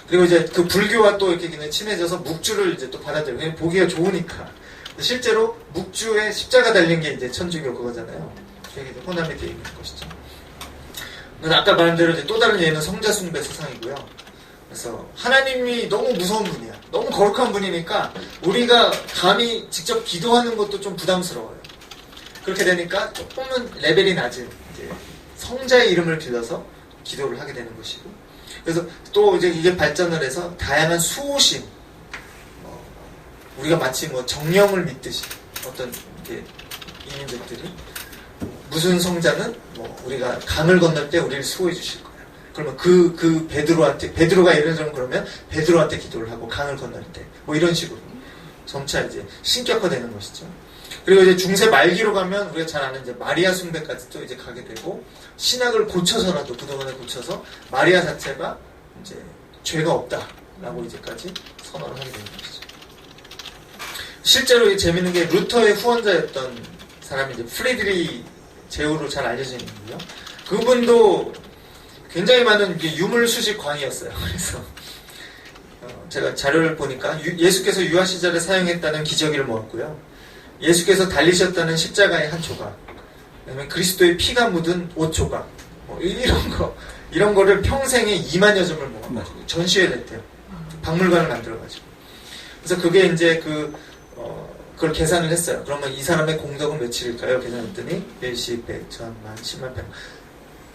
그리고 이제 그 불교와 또 이렇게 그냥 친해져서 묵주를 이제 또 받아들여요. 그냥 보기가 좋으니까 실제로 묵주에 십자가 달린 게 이제 천주교 그거잖아요. 그게 혼합이 되어 있는 것이죠. 아까 말한 대로 이제 또 다른 예는 성자숭배 세상이고요. 그래서 하나님이 너무 무서운 분이야. 너무 거룩한 분이니까 우리가 감히 직접 기도하는 것도 좀 부담스러워요. 그렇게 되니까 조금은 레벨이 낮은 이제 성자의 이름을 빌려서 기도를 하게 되는 것이고 그래서 또 이제 이게 발전을 해서 다양한 수호신 우리가 마치 뭐 정령을 믿듯이 어떤 이렇게 이민족들이 무슨 성자는 뭐 우리가 강을 건널 때 우리를 수호해 주실 거야. 그러면 그 베드로가 이런저런 그러면 베드로한테 기도를 하고 강을 건널 때 뭐 이런 식으로 점차 이제 신격화되는 것이죠. 그리고 이제 중세 말기로 가면 우리가 잘 아는 이제 마리아 숭배까지도 이제 가게 되고 신학을 고쳐서라도 그동안에 고쳐서 마리아 자체가 이제 죄가 없다라고 이제까지 선언을 하게 되는 것이죠. 실제로 재밌는 게 루터의 후원자였던 사람이 이제 프리드리 제후로 잘 알려져 있는데요. 그분도 굉장히 많은 유물 수집 광이었어요. 그래서 제가 자료를 보니까 예수께서 유아 시절에 사용했다는 기저귀를 모았고요. 예수께서 달리셨다는 십자가의 한 조각, 그다음에 그리스도의 피가 묻은 옷 조각, 뭐 이런 거를 평생에 2만여 점을 모아가지고 전시회를 했대요. 박물관을 만들어가지고. 그래서 그게 이제 그걸 계산을 했어요. 그러면 이 사람의 공덕은 며칠일까요? 계산했더니 1시, 100, 1000만, 10만, 100만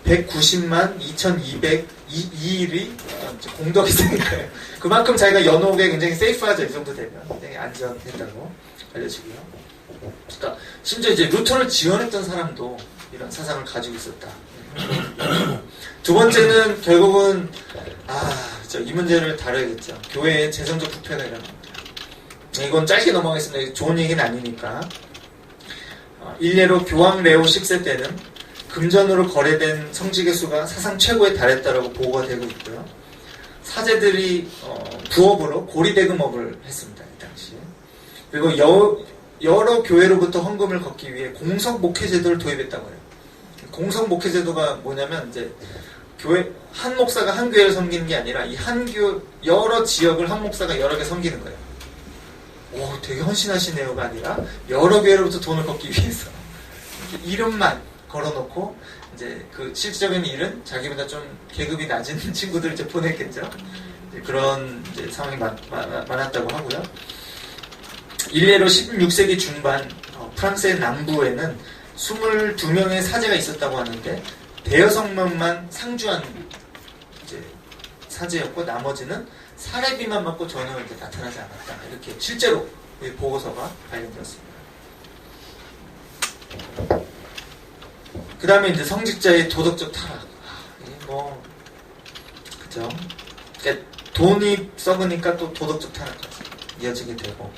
190만 2202일이 공덕이 생긴 거예요. 그만큼 자기가 연옥에 굉장히 세이프하죠. 이 정도 되면 굉장히 안전했다고 알려지고요. 그러니까 심지어 이제 루터를 지원했던 사람도 이런 사상을 가지고 있었다. 두 번째는 결국은 이 문제를 다뤄야겠죠. 교회의 재정적 부패가 일어납니다. 이건 짧게 넘어가겠습니다. 좋은 얘기는 아니니까. 일례로 교황 레오 10세 때는 금전으로 거래된 성직의 수가 사상 최고에 달했다라고 보고가 되고 있고요. 사제들이 부업으로 고리대금업을 했습니다. 이 당시에. 그리고 여러 교회로부터 헌금을 걷기 위해 공석 목회제도를 도입했다고 해요. 공석 목회제도가 뭐냐면 이제 교회 한 목사가 한 교회를 섬기는 게 아니라 이 여러 지역을 한 목사가 여러 개 섬기는 거예요. 오, 되게 헌신하시네요가 아니라 여러 교회로부터 돈을 걷기 위해서 이름만 걸어놓고 이제 그 실질적인 일은 자기보다 좀 계급이 낮은 친구들 이제 보냈겠죠. 이제 그런 이제 상황이 많았다고 하고요. 일례로 16세기 중반 프랑스의 남부에는 22명의 사제가 있었다고 하는데 대여섯 명만 상주한 이제 사제였고 나머지는 사례비만 맞고 전혀 이렇게 나타나지 않았다. 이렇게 실제로 보고서가 발견되었습니다. 그 다음에 이제 성직자의 도덕적 타락. 그죠? 그러니까 돈이 썩으니까 또 도덕적 타락까지 이어지게 되고,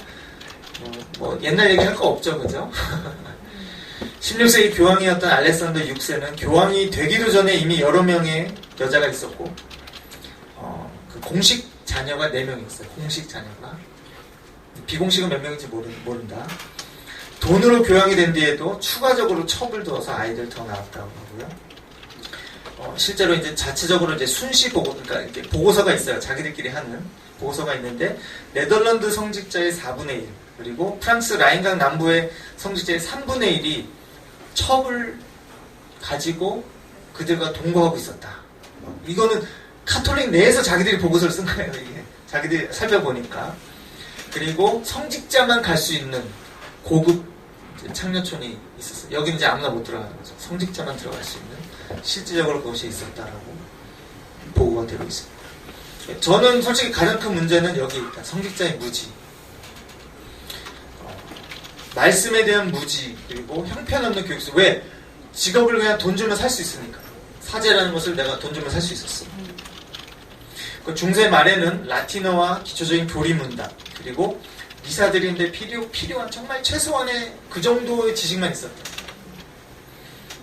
옛날 얘기할 거 없죠, 그죠? 16세기 교황이었던 알렉산더 6세는 교황이 되기도 전에 이미 여러 명의 여자가 있었고, 그 공식 자녀가 4명 있어요. 공식 자녀가. 비공식은 몇 명인지 모른다. 돈으로 교황이 된 뒤에도 추가적으로 첩을 두어서 아이들 더 낳았다고 하고요. 실제로 이제 자체적으로 이제 순시 보고, 그러니까 이렇게 보고서가 있어요. 자기들끼리 하는 보고서가 있는데, 네덜란드 성직자의 4분의 1, 그리고 프랑스 라인강 남부의 성직자의 3분의 1이 첩을 가지고 그들과 동거하고 있었다. 이거는 카톨릭 내에서 자기들이 보고서를 쓴 거예요, 이게. 자기들이 살펴보니까. 그리고 성직자만 갈 수 있는 고급 창녀촌이 있었어요. 여기는 이제 아무나 못 들어가는 거죠. 성직자만 들어갈 수 있는 실질적으로 그것이 있었다라고 보고가 되고 있습니다. 저는 솔직히 가장 큰 문제는 여기 있다. 성직자의 무지. 말씀에 대한 무지, 그리고 형편없는 교육수. 왜? 직업을 그냥 돈 주면 살 수 있으니까. 사제라는 것을 내가 돈 주면 살 수 있었어. 그 중세 말에는 라틴어와 기초적인 교리문답, 그리고 미사들인데 필요한 정말 최소한의 그 정도의 지식만 있었다.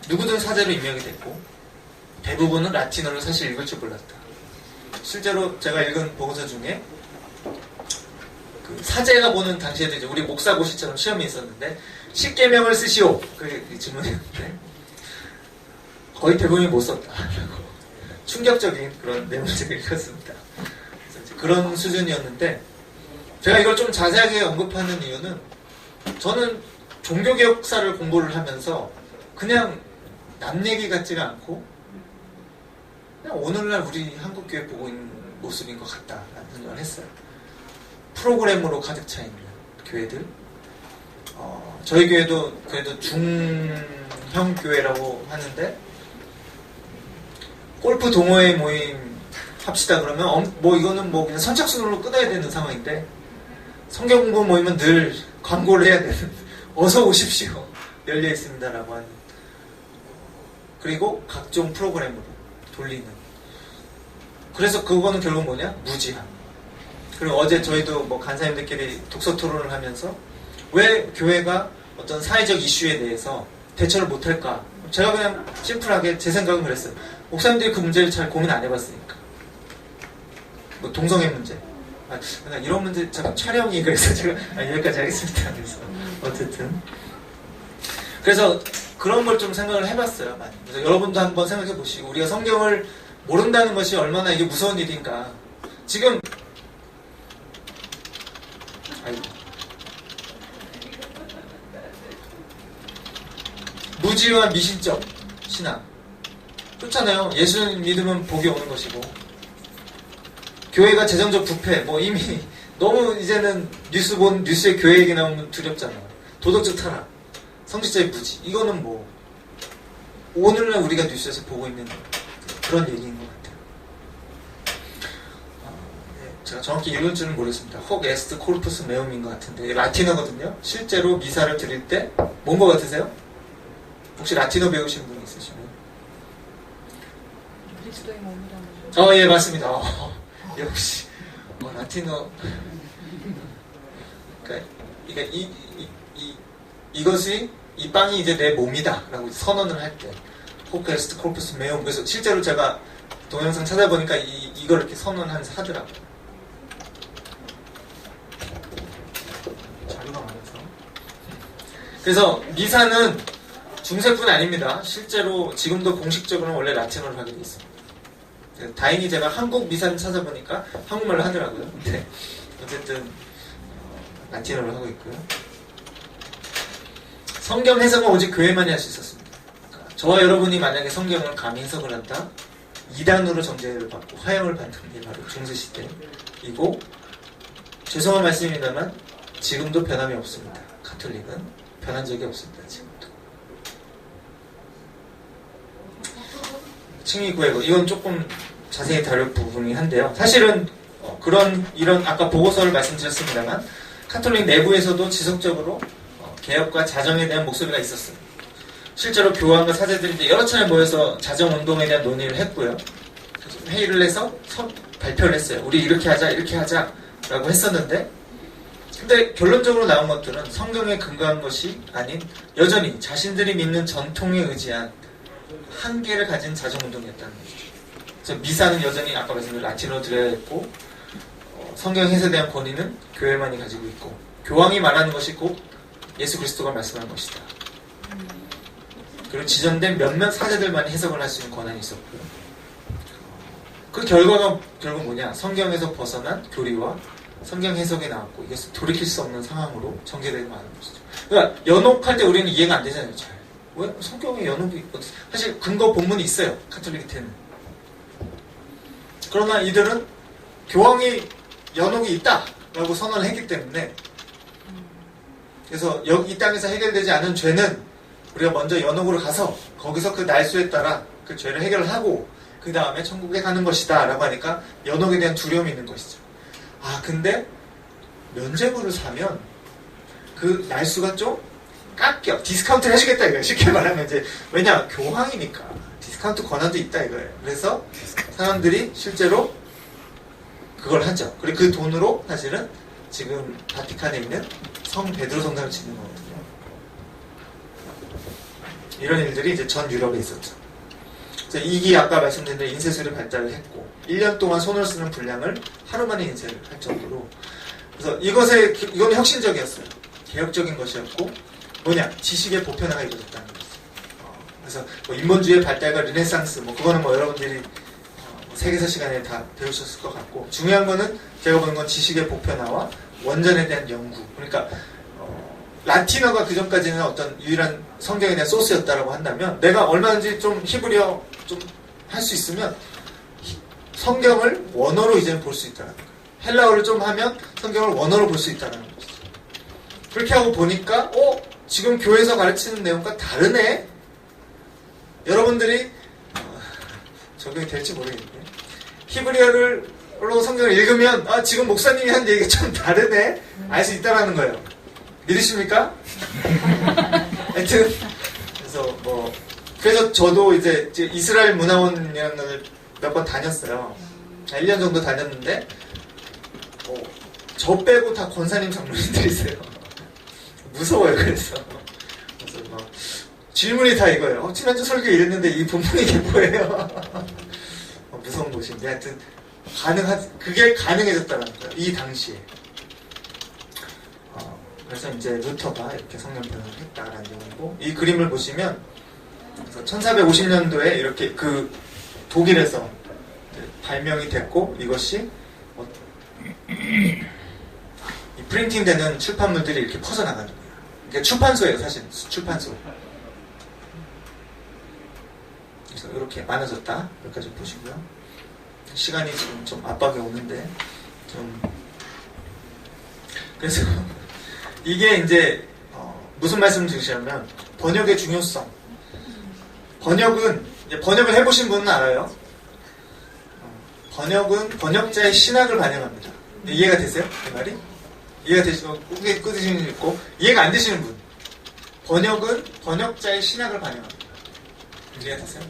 누구든 사제로 임명이 됐고, 대부분은 라틴어를 사실 읽을 줄 몰랐다. 실제로 제가 읽은 보고서 중에 그 사제가 보는 당시에도 이제 우리 목사고시처럼 시험이 있었는데, 십계명을 쓰시오. 그 질문이었는데 거의 대부분이 못 썼다. 충격적인 그런 내용들을 읽었습니다. 그런 수준이었는데, 제가 이걸 좀 자세하게 언급하는 이유는, 저는 종교개혁사를 공부를 하면서 그냥 남 얘기 같지가 않고 그냥 오늘날 우리 한국교회 보고 있는 모습인 것 같다라는 생각을 했어요. 프로그램으로 가득 차 있는 교회들. 저희 교회도 그래도 중형 교회라고 하는데, 골프 동호회 모임 합시다 그러면 이거는 그냥 선착순으로 끊어야 되는 상황인데, 성경 공부 모임은 늘 광고를 해야 되는, 어서 오십시오, 열려 있습니다라고 하는, 그리고 각종 프로그램으로 돌리는. 그래서 그거는 결국 뭐냐? 무지함. 그리고 어제 저희도 간사님들끼리 독서 토론을 하면서 왜 교회가 어떤 사회적 이슈에 대해서 대처를 못할까? 제가 그냥 심플하게 제 생각은 그랬어요. 목사님들이 그 문제를 잘 고민 안 해봤으니까. 동성애 문제. 이런 문제, 잠깐 촬영이, 그래서 제가 여기까지 하겠습니다. 그래서 어쨌든. 그래서 그런 걸 좀 생각을 해봤어요, 많이. 그래서 여러분도 한번 생각해 보시고, 우리가 성경을 모른다는 것이 얼마나 이게 무서운 일인가. 지금, 무지와 미신적 신앙. 그렇잖아요. 예수 믿으면 복이 오는 것이고, 교회가 재정적 부패, 이미 너무 이제는 뉴스에 교회 얘기 나오면 두렵잖아. 도덕적 타락, 성직자의 무지. 이거는 오늘날 우리가 뉴스에서 보고 있는 그런 얘기인 것 같아요. 제가 정확히 읽을 줄은 모르겠습니다. 헉 에스트 코르푸스 메움인 것 같은데, 라틴어거든요. 실제로 미사를 드릴 때 뭔 것 같으세요? 혹시 라틴어 배우신 분 있으시면? 그리스도의 몸이라는. 예, 맞습니다. 역시 라틴어. 그러니까 이것이 이 빵이 이제 내 몸이다라고 선언을 할 때, 호케스트 코르푸스 메움. 그래서 실제로 제가 동영상 찾아보니까 이걸 이렇게 선언하면서 하더라고요. 자료가 많아서. 그래서 미사는 중세뿐 아닙니다. 실제로 지금도 공식적으로는 원래 라틴어를 하게 돼 있습니다. 다행히 제가 한국 미사를 찾아보니까 한국말로 하더라고요. 근데 어쨌든 라틴어를 하고 있고요. 성경 해석은 오직 교회만이 할 수 있었습니다. 그러니까 저와 여러분이 만약에 성경을 감히 해석을 한다, 이단으로 정죄를 받고 화형을 받는 게 바로 중세시대이고, 죄송한 말씀입니다만 지금도 변함이 없습니다. 가톨릭은 변한 적이 없습니다. 지금도. 칭의 구애고, 이건 조금 자세히 다룰 부분이긴 한데요. 사실은 이런 아까 보고서를 말씀드렸습니다만 가톨릭 내부에서도 지속적으로 개혁과 자정에 대한 목소리가 있었어요. 실제로 교황과 사제들이 이제 여러 차례 모여서 자정운동에 대한 논의를 했고요. 회의를 해서 발표를 했어요. 우리 이렇게 하자라고 했었는데, 근데 결론적으로 나온 것들은 성경에 근거한 것이 아닌 여전히 자신들이 믿는 전통에 의지한 한계를 가진 자정운동이었다는 거죠. 그래서 미사는 여전히 아까 말씀드린 라틴어로 드려야 했고, 성경 해석에 대한 권위는 교회만이 가지고 있고, 교황이 말하는 것이 곧 예수 그리스도가 말씀한 것이다. 그리고 지정된 몇몇 사제들만이 해석을 할 수 있는 권한이 있었고요. 그 결과가 결국 뭐냐? 성경에서 벗어난 교리와 성경 해석이 나왔고, 이것을 돌이킬 수 없는 상황으로 전개되고 마는 것이죠. 그러니까 연옥할 때 우리는 이해가 안 되잖아요. 잘. 왜? 성경에 연옥이 사실 근거 본문이 있어요. 카톨릭한테는. 그러나 이들은 교황이 연옥이 있다라고 선언을 했기 때문에, 그래서 이 땅에서 해결되지 않은 죄는 우리가 먼저 연옥으로 가서 거기서 그 날수에 따라 그 죄를 해결하고 그 다음에 천국에 가는 것이다 라고 하니까 연옥에 대한 두려움이 있는 것이죠. 아, 근데 면죄부를 사면 그 날수가 좀 깎여, 디스카운트를 해주겠다 이거예요. 쉽게 말하면 이제, 왜냐, 교황이니까 디스카운트 권한도 있다 이거예요. 그래서 사람들이 실제로 그걸 하죠. 그리고 그 돈으로 사실은 지금 바티칸에 있는 성 베드로 성당을 짓는 거거든요. 이런 일들이 이제 전 유럽에 있었죠. 이기 아까 말씀드린 대로 인쇄술이 발달을 했고, 1년 동안 손을 쓰는 분량을 하루 만에 인쇄를 할 정도로. 그래서 이건 혁신적이었어요. 개혁적인 것이었고, 뭐냐, 지식의 보편화가 이루어졌다는 거죠. 그래서 뭐 인본주의의 발달과 르네상스, 그거는 여러분들이 세계사 시간에 다 배우셨을 것 같고, 중요한 거는 제가 보는 건 지식의 보편화와 원전에 대한 연구. 그러니까 라틴어가 그 전까지는 어떤 유일한 성경에 대한 소스였다라고 한다면, 내가 얼마든지 좀 히브리어 좀 할 수 있으면 성경을 원어로 이제는 볼 수 있다는 거예요. 헬라어를 좀 하면 성경을 원어로 볼 수 있다는 거죠. 그렇게 하고 보니까 지금 교회에서 가르치는 내용과 다르네? 여러분들이 적용이 될지 모르겠네. 히브리어로 성경을 읽으면 지금 목사님이 한 얘기가 좀 다르네? 알 수 있다는 거예요. 믿으십니까? 하여튼 그래서 저도 이제 이스라엘 문화원이라는 걸 몇 번 다녔어요. 1년 정도 다녔는데 저 빼고 다 권사님 장로님들이세요. 무서워요. 그래서 막 질문이 다 이거예요. 지난주 설교 읽는데 이 본문이 이게 뭐예요? 무서운 곳인데, 하여튼 그게 가능해졌다는 거예요. 이 당시에. 그래서 이제 루터가 이렇게 성경 변호를 했다라는 내용이고, 이 그림을 보시면 1450년도에 이렇게 그 독일에서 발명이 됐고, 이것이 이 프린팅되는 출판물들이 이렇게 퍼져나가는 거예요. 그러니까 출판소예요, 사실. 출판소. 그래서 이렇게 많아졌다. 여기까지 보시고요. 시간이 지금 좀 압박이 오는데 그래서 이게 이제 무슨 말씀을 드리냐면, 번역의 중요성. 번역을 해보신 분은 알아요. 번역은 번역자의 신학을 반영합니다. 이해가 되세요? 그 말이? 이해가 되시면 꾸드시는 분 있고, 이해가 안 되시는 분. 번역은 번역자의 신학을 반영합니다. 이해가 되세요?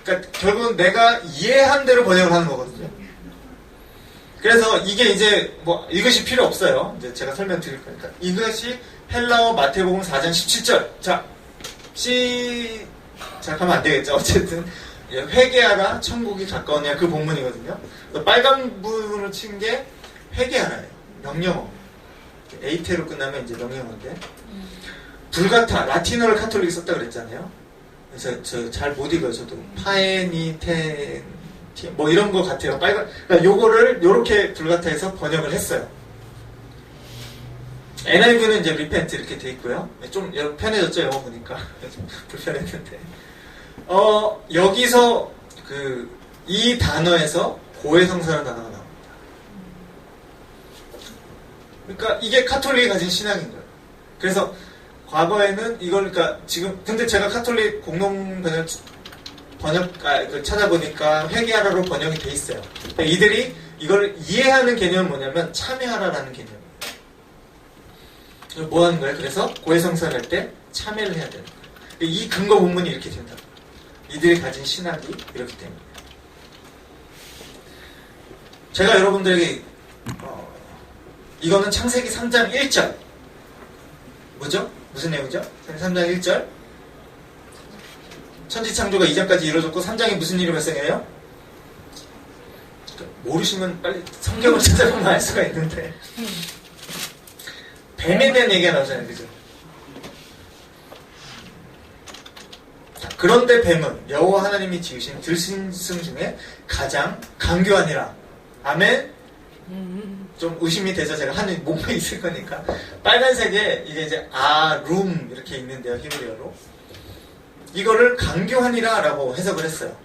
그러니까 결국은 내가 이해한 대로 번역을 하는 거거든요. 그래서 이게 이제 읽으실 필요 없어요. 이제 제가 설명드릴 거니까. 이것이 헬라어 마태복음 4장 17절. 자, 생각하면 안 되겠죠. 어쨌든 회개하라 천국이 가까우냐 그 본문이거든요. 빨간 부분을 친 게 회개하라예요. 명령어. 에이테로 끝나면 이제 명령어인데 불가타 라틴어를 카톨릭이 썼다 그랬잖아요. 그래서 저 잘 못 읽어요. 저도 파에니텐 뭐 이런 거 같아요. 빨간 그러니까 요거를 요렇게 불가타해서 번역을 했어요. NIV는 이제 repent 이렇게 돼 있고요. 좀 편해졌죠, 영어 보니까. 좀 불편했는데. 여기서 이 단어에서 고해성사라는 단어가 나옵니다. 그러니까 이게 카톨릭이 가진 신앙인 거예요. 그래서 과거에는 이걸, 그러니까 지금, 근데 제가 카톨릭 공동 찾아보니까 회개하라로 번역이 돼 있어요. 그러니까 이들이 이걸 이해하는 개념은 뭐냐면 참여하라라는 개념이에요. 뭐 하는 거예요? 그래서 고해성사를 할 때 참여를 해야 되는 거예요. 이 근거 본문이 이렇게 된다고. 이들이 가진 신학이 이렇기 때문에. 제가 여러분들에게 이거는 창세기 3장 1절 뭐죠? 무슨 내용이죠? 3장 1절 천지창조가 2장까지 이루어졌고 3장에 무슨 일이 발생해요? 모르시면 빨리 성경을 찾아보면 알 수가 있는데 뱀에 대한 얘기가 나오잖아요. 그죠? 그런데 뱀은 여호와 하나님이 지으신 들짐승 중에 가장 강교하니라. 아멘? 좀 의심이 돼서 제가 하는 몸에 있을 거니까. 빨간색에 이게 이제 룸 이렇게 있는데요. 히브리어로. 이거를 강교하니라 라고 해석을 했어요.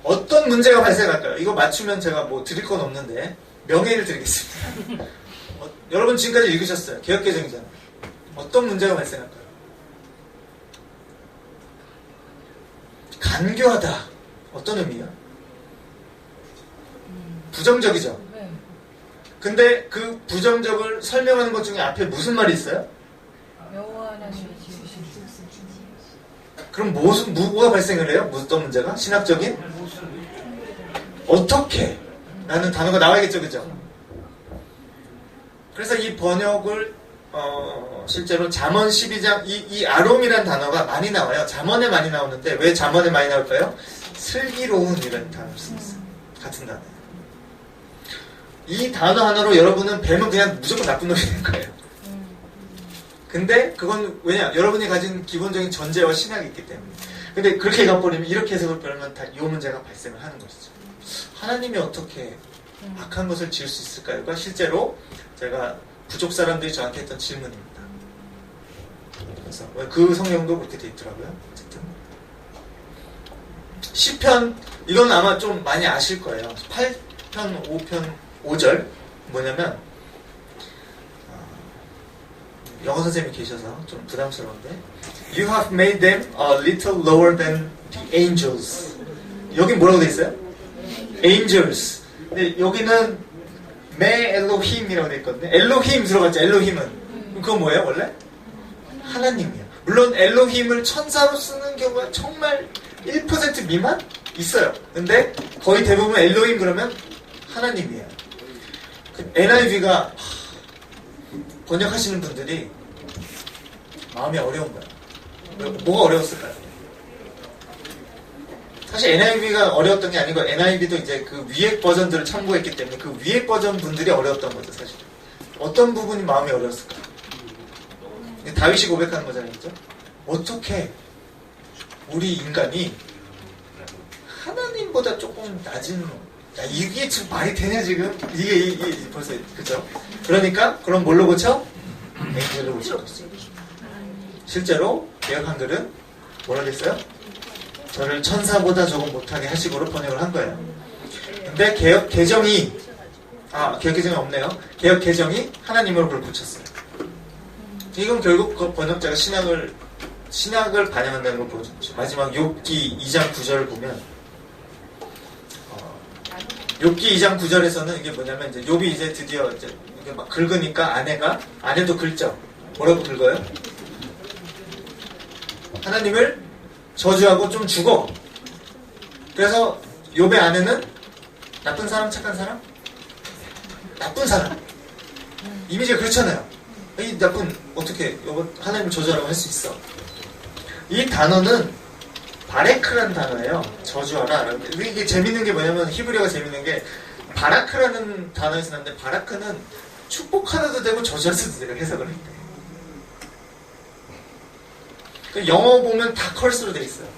어떤 문제가 발생할까요? 이거 맞추면 제가 뭐 드릴 건 없는데 명예를 드리겠습니다. 여러분 지금까지 읽으셨어요. 개혁개정이잖아요. 어떤 문제가 발생할까요? 간교하다. 어떤 의미야? 부정적이죠. 근데 그 부정적을 설명하는 것 중에 앞에 무슨 말이 있어요? 여호와 하나님이 지으신 그럼 뭐가 발생을 해요? 어떤 문제가? 신학적인? 어떻게? 라는 단어가 나와야겠죠. 그죠? 그래서 이 번역을 실제로 잠언 12장 이 아롬이라는 단어가 많이 나와요. 잠언에 많이 나오는데 왜 잠언에 많이 나올까요? 슬기로운이라는 단어를 쓰였어요. 같은 단어. 이 단어 하나로 여러분은 뱀은 그냥 무조건 나쁜 놈이 되는 거예요. 근데 그건 왜냐? 여러분이 가진 기본적인 전제와 신학이 있기 때문에. 근데 그렇게 가버리면 이렇게 해석을 빼면 다 이 문제가 발생을 하는 것이죠. 하나님이 어떻게 악한 것을 지을 수 있을까요?가 실제로 제가 부족 사람들이 저한테 했던 질문입니다. 그래서 그 성경도 그렇게 돼 있더라고요. 어쨌든 시편 이건 아마 좀 많이 아실 거예요. 8편 5편 5절 뭐냐면 영어 선생님이 계셔서 좀 부담스러운데 You have made them a little lower than the angels. 여기 뭐라고 돼 있어요? Angels. 근데 여기는 메 엘로힘이라고 돼 있거든요. 엘로힘 들어갔죠. 엘로힘은 그건 뭐예요 원래? 하나님이에요. 물론 엘로힘을 천사로 쓰는 경우가 정말 1% 미만 있어요. 근데 거의 대부분 엘로힘 그러면 하나님이에요. NIV가 번역하시는 분들이 마음이 어려운 거야. 뭐가 어려웠을까요? 사실 NIV가 어려웠던 게 아니고 NIV도 이제 그 위액 버전들을 참고했기 때문에 그 위액 버전 분들이 어려웠던 거죠. 사실 어떤 부분이 마음이 어려웠을까요? 다윗이 고백하는 거잖아요. 그죠? 어떻게 우리 인간이 하나님보다 조금 낮은 야, 이게 지금 말이 되냐 지금? 이게 벌써 그죠? 그러니까 그럼 뭘로 고쳐? 엔젤로 고쳐줬어요. 실제로 개혁 한글은 뭐라고 했어요? 저를 천사보다 조금 못하게 하시고로 번역을 한 거예요. 근데 개혁 개정이 개혁 개정이 없네요. 개혁 개정이 하나님으로 그걸 고쳤어요. 이건 결국 그 번역자가 신학을 반영한다는 걸 보여줬죠. 마지막 욥기 2장 9절을 보면 욥기 2장 9절에서는 이게 뭐냐면 이제 욥이 이제 드디어 이제 막 긁으니까 아내도 긁죠. 뭐라고 긁어요? 하나님을 저주하고 좀 죽어. 그래서 욥의 아내는 나쁜 사람, 착한 사람? 나쁜 사람. 이미지가 그렇잖아요. 이 나쁜 어떻게 하나님을 저주하라고 할 수 있어? 이 단어는 바레크라는 단어예요. 저주하라. 이게 재밌는 게 뭐냐면 히브리어가 재밌는 게 바라크라는 단어에서 났는데 바라크는 축복하셔도 되고 저주하셔도 되고 해석을 했대. 그 영어 보면 다 컬스로 돼 있어요.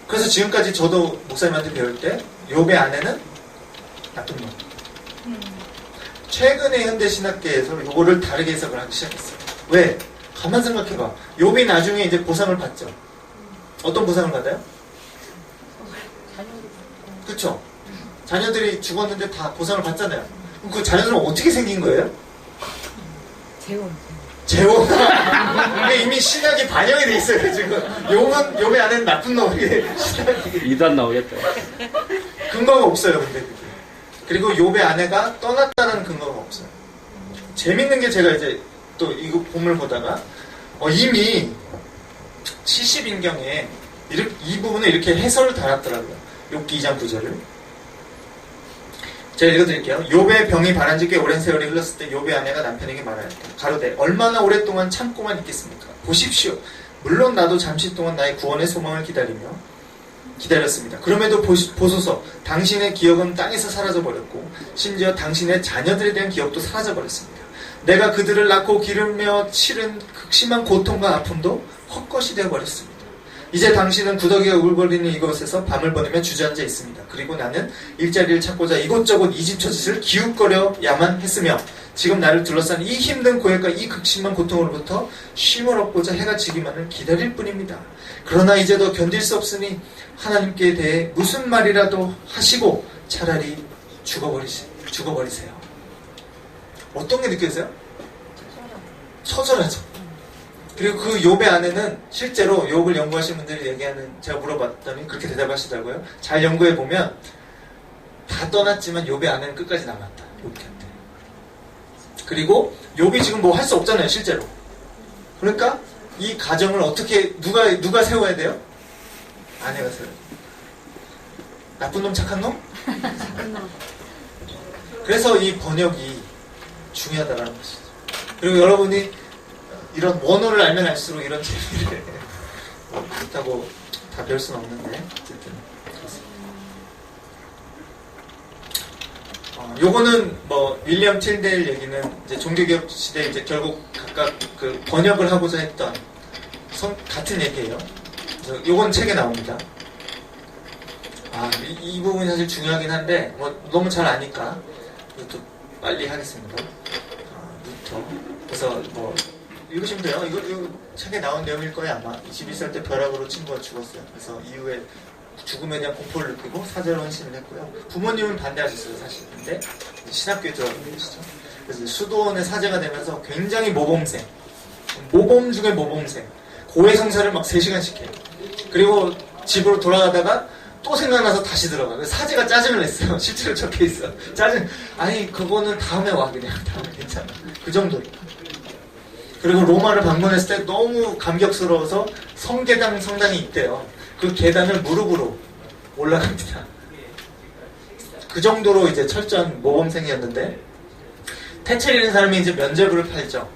그래서 지금까지 저도 목사님한테 배울 때 욥의 아내는 나쁜 놈. 최근에 현대 신학계에서 요거를 다르게 해석을 하기 시작했어요. 왜? 가만 생각해봐. 욥이 나중에 이제 보상을 받죠. 어떤 보상을 받아요? 그쵸? 자녀들이 죽었는데 다 보상을 받잖아요. 그럼 그 자녀들은 어떻게 생긴 거예요? 재혼. 이게 이미 신학이 반영이 돼 있어요, 지금. 욥의 아내는 나쁜 놈이게 신학이. 이단 나오겠다. 근거가 없어요, 근데 그게. 그리고 욥의 아내가 떠났다는 근거가 없어요. 재밌는 게 제가 이제 또 이거 본문을 보다가 이미 70인경에 이 부분을 이렇게 해설을 달았더라고요. 욥기 2장 9절을. 제가 읽어드릴게요. 욥의 병이 바란 지 꽤 오랜 세월이 흘렀을 때 욥의 아내가 남편에게 말하였다. 가로되 얼마나 오랫동안 참고만 있겠습니까? 보십시오. 물론 나도 잠시 동안 나의 구원의 소망을 기다렸습니다. 그럼에도 보소서 당신의 기억은 땅에서 사라져버렸고 심지어 당신의 자녀들에 대한 기억도 사라져버렸습니다. 내가 그들을 낳고 기르며 치른 극심한 고통과 아픔도 헛것이 되어버렸습니다. 이제 당신은 구더기가 울거리는 이곳에서 밤을 보내며 주저앉아 있습니다. 그리고 나는 일자리를 찾고자 이곳저곳 이 집 저 집을 기웃거려야만 했으며 지금 나를 둘러싼 이 힘든 고역과 이 극심한 고통으로부터 쉼을 얻고자 해가 지기만을 기다릴 뿐입니다. 그러나 이제 더 견딜 수 없으니 하나님께 대해 무슨 말이라도 하시고 차라리 죽어버리세요. 어떤 게 느껴져요? 처절하죠. 그리고 그 욥의 아내는 실제로 욥을 연구하신 분들이 얘기하는, 제가 물어봤더니 그렇게 대답하시더라고요. 잘 연구해보면 다 떠났지만 욥의 아내는 끝까지 남았다. 욥 곁에. 그리고 욥이 지금 뭐 할 수 없잖아요, 실제로. 그러니까 이 가정을 어떻게 누가 세워야 돼요? 아내가 세워야 돼요. 나쁜 놈, 착한 놈? 그래서 이 번역이 중요하다는 것이죠. 그리고 여러분이 이런 원어를 알면 알수록 이런 재미를 그렇다고 다 배울 수는 없는데 어쨌든 그렇습니다. 요거는 뭐 윌리엄 틸데일 얘기는 이제 종교개혁 시대에 이제 결국 각각 그 번역을 하고자 했던 같은 얘기예요. 그래서 요건 책에 나옵니다. 이 부분이 사실 중요하긴 한데 뭐 너무 잘 아니까 이것도 빨리 하겠습니다. 루터. 그래서 뭐 읽으시면 돼요. 이거 책에 나온 내용일 거예요, 아마. 21살 때 벼락으로 친구가 죽었어요. 그래서 이후에 죽음에 대한 공포를 느끼고 사죄로 헌신을 했고요. 부모님은 반대하셨어요, 사실. 근데 신학교에 들어가게 되시죠. 그래서 수도원의 사제가 되면서 굉장히 모범생. 모범 중에 모범생. 고해성사를 막 3시간씩 해요. 그리고 집으로 돌아가다가 또 생각나서 다시 들어가. 그래서 사제가 짜증을 냈어요. 실제로 적혀 있어. 아니, 그거는 다음에 와, 그냥. 다음에 괜찮아. 그 정도로. 그리고 로마를 방문했을 때 너무 감격스러워서 성계당 성당이 있대요. 그 계단을 무릎으로 올라갑니다. 그 정도로 이제 철저한 모범생이었는데 테첼이라는 사람이 이제 면죄부를 팔죠.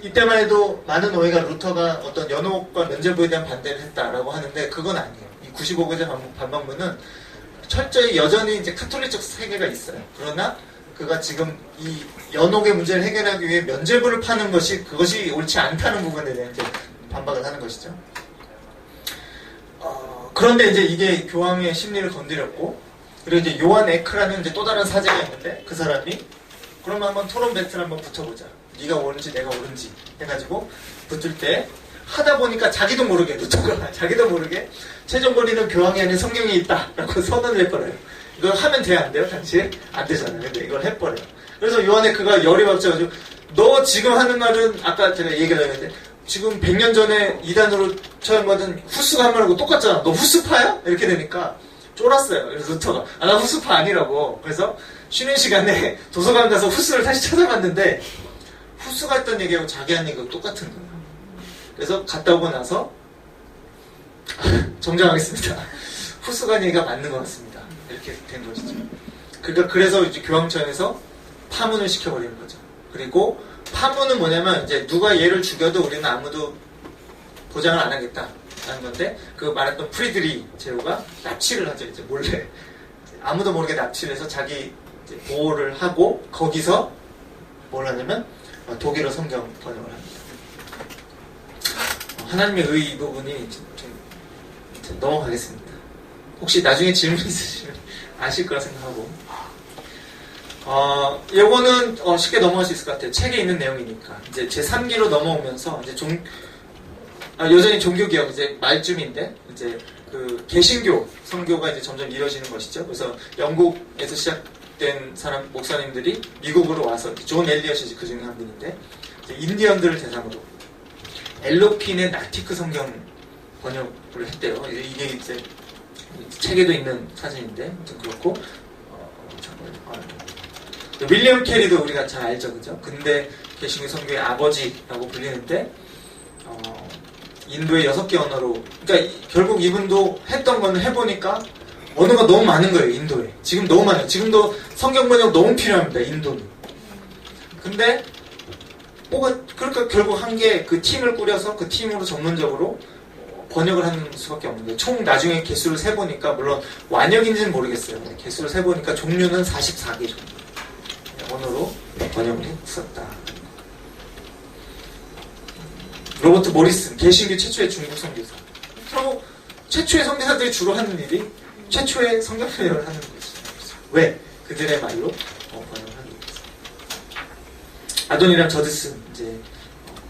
이때만 해도 많은 오해가 루터가 어떤 연옥과 면죄부에 대한 반대를 했다라고 하는데 그건 아니에요. 이 95교제 반박문은 철저히 여전히 이제 카톨릭적 세계가 있어요. 그러나 그가 지금 이 연옥의 문제를 해결하기 위해 면죄부를 파는 그것이 옳지 않다는 부분에 대해 이제 반박을 하는 것이죠. 그런데 이제 이게 교황의 심리를 건드렸고, 그리고 이제 요한 에크라는 이제 또 다른 사제가 있는데 그 사람이 그러면 한번 토론 배틀 한번 붙어보자. 네가 옳은지 내가 옳은지 해가지고 붙을 때 하다 보니까 자기도 모르게 최종 권리는 교황이 아닌 성령이 있다라고 선언을 해버려요. 이거 하면 돼야 안 돼요? 당시에? 안 되잖아요. 근데 이걸 해버려요. 그래서 요한에크가 열이 받쳐가지고 너 지금 하는 말은 아까 제가 얘기를 했는데 지금 100년 전에 이단으로 처형받은 후스가 한 말하고 똑같잖아. 너 후스파야? 이렇게 되니까 쫄았어요. 그래서 루터가 나 후스파 아니라고. 그래서 쉬는 시간에 도서관 가서 후스를 다시 찾아봤는데 후스가 했던 얘기하고 자기 한 얘기가 똑같은 거예요. 그래서 갔다 오고 나서 정정하겠습니다. 후스가 한 얘기가 맞는 것 같습니다. 이렇게 된 것이죠. 그래서 이제 교황청에서 파문을 시켜버리는 거죠. 그리고 파문은 뭐냐면 이제 누가 얘를 죽여도 우리는 아무도 보장을 안 하겠다라는 건데 그 말했던 프리드리 제후가 납치를 하죠. 이제 몰래 아무도 모르게 납치를 해서 자기 이제 보호를 하고 거기서 뭘 하냐면 독일어 성경 번역을 합니다. 하나님의 의 이 부분이 좀 넘어가겠습니다. 혹시 나중에 질문 있으시면 아실 거라 생각하고 요거는 쉽게 넘어갈 수 있을 것 같아요. 책에 있는 내용이니까. 이제 제 3기로 넘어오면서 이제 여전히 종교개혁 이제 말쯤인데 이제 그 개신교 선교가 이제 점점 이루어지는 것이죠. 그래서 영국에서 시작된 사람 목사님들이 미국으로 와서 존 엘리엇이 그 중에 한 분인데 이제 인디언들을 대상으로 엘로핀의 나티크 성경 번역을 했대요. 이게 이제 책에도 있는 사진인데 좀 그렇고 윌리엄 캐리도 우리가 잘 알죠, 그죠? 근데 개신교 선교의 아버지라고 불리는데 인도의 6개 언어로 그러니까 결국 이분도 했던 거는 해보니까 언어가 너무 많은 거예요, 인도에. 지금 너무 많아요. 지금도 성경 번역 너무 필요합니다, 인도는. 근데 그러니까 결국 한 게 그 팀을 꾸려서 그 팀으로 전문적으로 번역을 하는 수밖에 없는 거예요. 총 나중에 개수를 세보니까 물론 완역인지는 모르겠어요. 개수를 세보니까 종류는 44개 정도 언어로 번역을 했었다. 로버트 모리슨, 개신교 최초의 중국 선교사. 최초의 선교사들이 주로 하는 일이 최초의 성경 번역을 하는 것이죠. 왜? 그들의 말로 번역을 하는 거죠. 아도니람 저드슨, 이제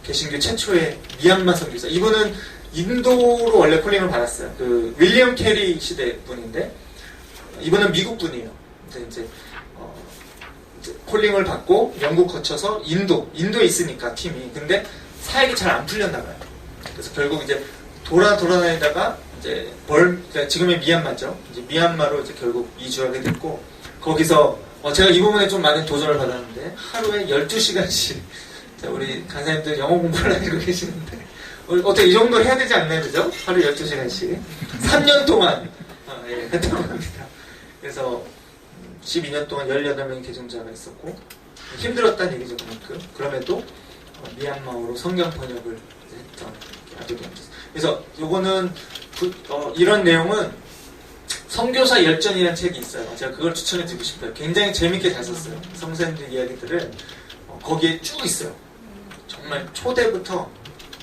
개신교 최초의 미얀마 선교사. 이분은 인도로 원래 콜링을 받았어요. 그 윌리엄 캐리 시대 분인데 이분은 미국 분이에요. 이제 콜링을 받고 영국 거쳐서 인도에 있으니까 팀이. 근데 사역이 잘 안 풀렸나 봐요. 그래서 결국 이제 돌아다니다가 이제 그러니까 지금의 미얀마죠. 이제 미얀마로 이제 결국 이주하게 됐고 거기서 제가 이 부분에 좀 많은 도전을 받았는데 하루에 12시간씩 우리 간사님들 영어 공부를 하고 계시는데 어떻게 이 정도 해야 되지 않나요? 그죠? 하루 12시간씩 3년 동안 했다고 합니다. 그래서 12년 동안 18명의 개종자가 있었고 힘들었다는 얘기죠. 그만큼. 그럼에도 미얀마어로 성경 번역을 했던 아도니람스. 그래서 요거는 이런 내용은 선교사 열전이라는 책이 있어요. 제가 그걸 추천해 드리고 싶어요. 굉장히 재밌게 잘 썼어요. 성사님들 이야기들을 거기에 쭉 있어요. 정말 초대부터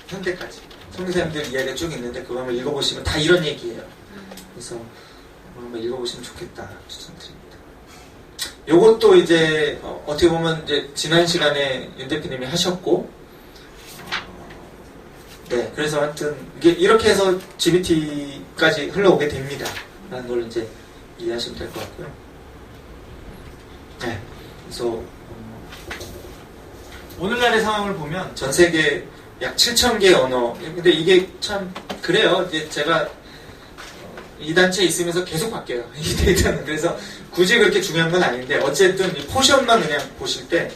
현대까지 선교사님들 이야기가 쭉 있는데 그거 한번 읽어보시면 다 이런 얘기예요. 그래서 한번 읽어보시면 좋겠다 추천드립니다. 요것도 이제 어떻게 보면 이제 지난 시간에 윤 대표님이 하셨고 네, 그래서 하여튼 이게 이렇게 해서 GBT까지 흘러오게 됩니다. 라는 걸 이제 이해하시면 될 것 같고요. 네, 그래서 오늘날의 상황을 보면 전 세계 약 7,000개의 언어. 근데 이게 참 그래요. 이제 제가 이 단체에 있으면서 계속 바뀌어요. 이 데이터는. 그래서 굳이 그렇게 중요한 건 아닌데 어쨌든 이 포션만 그냥 보실 때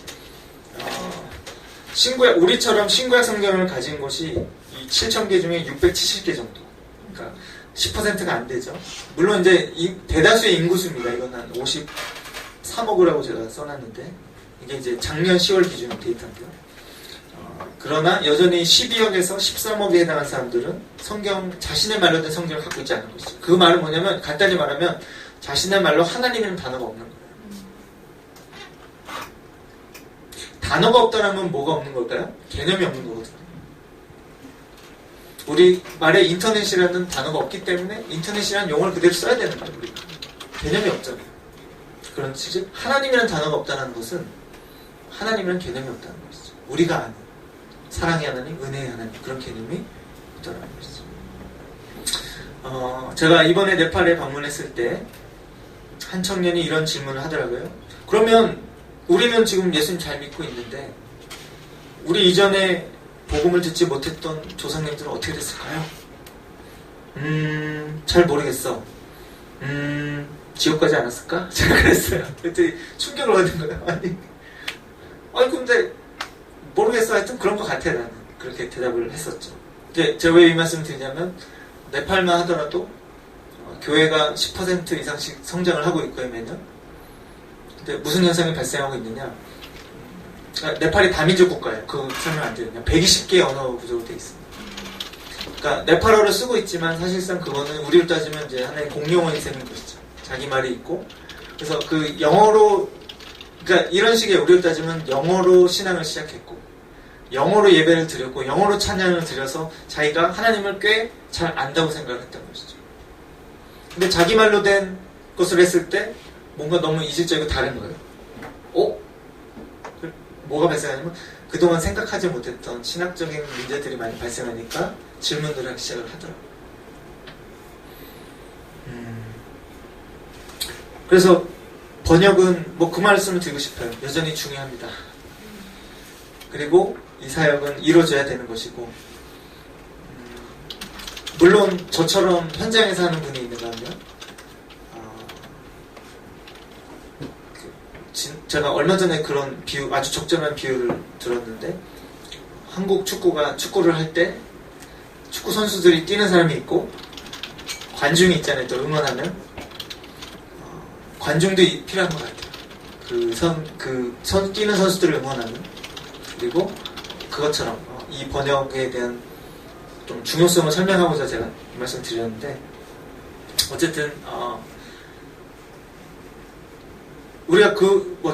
우리처럼 신구약 성경을 가진 곳이 이 7,000개 중에 670개 정도. 그러니까 10%가 안 되죠. 물론 이제 대다수의 인구수입니다. 이건 한 53억이라고 제가 써놨는데 이게 이제 작년 10월 기준 데이터인데요. 그러나 여전히 12억에서 13억에 해당하는 사람들은 자신의 말로 된 성경을 갖고 있지 않은 것이죠. 그 말은 뭐냐면 간단히 말하면 자신의 말로 하나님이라는 단어가 없는 거예요. 단어가 없다는 뭐가 없는 걸까요? 개념이 없는 거거든요. 우리 말에 인터넷이라는 단어가 없기 때문에 인터넷이라는 용어를 그대로 써야 되는 거예요. 우리가. 개념이 없잖아요. 그런 즉 하나님이라는 단어가 없다는 것은 하나님이라는 개념이 없다는 것이죠. 우리가 아는 사랑의 하나님, 은혜의 하나님 그런 개념이 있다는 것이죠. 제가 이번에 네팔에 방문했을 때 한 청년이 이런 질문을 하더라고요. 그러면 우리는 지금 예수님 잘 믿고 있는데 우리 이전에 복음을 듣지 못했던 조상님들은 어떻게 됐을까요? 잘 모르겠어. 지옥 가지 않았을까? 제가 그랬어요. 그랬더니 충격을 받은 거예요. 아니 근데 모르겠어. 하여튼 그런 것 같아 나는. 그렇게 대답을 했었죠. 근데 제가 왜 이 말씀을 드리냐면 네팔만 하더라도 교회가 10% 이상씩 성장을 하고 있고요 매년. 근데 무슨 현상이 발생하고 있느냐? 네팔이 다민족 국가예요. 그거 설명 안 드리냐. 120개의 언어 구조로 되어 있습니다. 그러니까 네팔어를 쓰고 있지만 사실상 그거는 우리로 따지면 이제 하나의 공용어인 셈인 것이죠. 자기 말이 있고. 그래서 그 영어로, 그러니까 이런 식의 우리로 따지면 영어로 신앙을 시작했고, 영어로 예배를 드렸고, 영어로 찬양을 드려서 자기가 하나님을 꽤 잘 안다고 생각을 했던 것이죠. 근데 자기 말로 된 것을 했을 때 뭔가 너무 이질적이고 다른 거예요. 뭐가 발생하냐면 그동안 생각하지 못했던 신학적인 문제들이 많이 발생하니까 질문들을 하기 시작을 하더라고요. 그래서 번역은 뭐 그 말씀을 드리고 싶어요. 여전히 중요합니다. 그리고 이 사역은 이루어져야 되는 것이고, 물론 저처럼 현장에서 하는 분이 있는가 하면 제가 얼마 전에 그런 비유, 아주 적절한 비유를 들었는데, 한국 축구를 할 때 축구 선수들이 뛰는 사람이 있고 관중이 있잖아요. 또 응원하는 관중도 필요한 것 같아요. 뛰는 선수들을 응원하는. 그리고 그것처럼 이 번역에 대한 좀 중요성을 설명하고자 제가 이 말씀 드렸는데, 어쨌든 우리가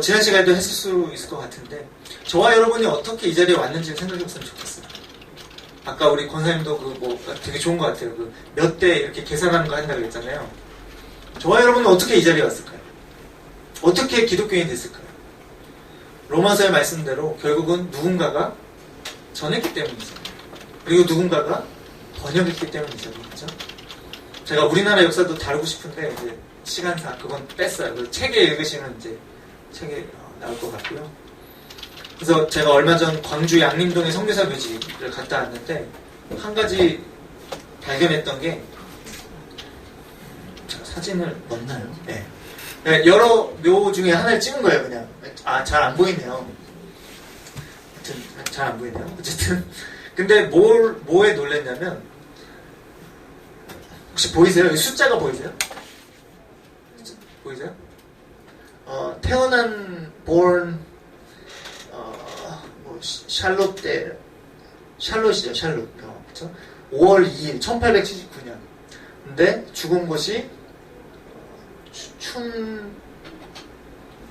지난 시간에도 했을 수 있을 것 같은데, 저와 여러분이 어떻게 이 자리에 왔는지 생각해봤으면 좋겠어요. 아까 우리 권사님도 되게 좋은 것 같아요. 몇 대 이렇게 계산하는 거 한다고 했잖아요. 저와 여러분은 어떻게 이 자리에 왔을까요? 어떻게 기독교인이 됐을까요? 로마서의 말씀대로 결국은 누군가가 전했기 때문이죠. 그리고 누군가가 번역했기 때문이죠. 그렇죠? 제가 우리나라 역사도 다루고 싶은데 이제 시간상 그건 뺐어요. 그 책에 읽으시면 이제 책에 나올 것 같고요. 그래서 제가 얼마 전 광주 양림동의 선교사 묘지를 갔다 왔는데 한 가지 발견했던 게, 제가 사진을 넣나요? 네. 여러 묘 중에 하나를 찍은 거예요. 그냥 잘 안 보이네요. 하여튼 잘 안 보이네요. 어쨌든 근데 뭐에 놀랐냐면, 혹시 보이세요? 여기 숫자가 보이세요? 보이세요? 태어난 샬롯이죠. 샬롯. 그렇죠? 5월 2일 1879년. 근데 죽은 곳이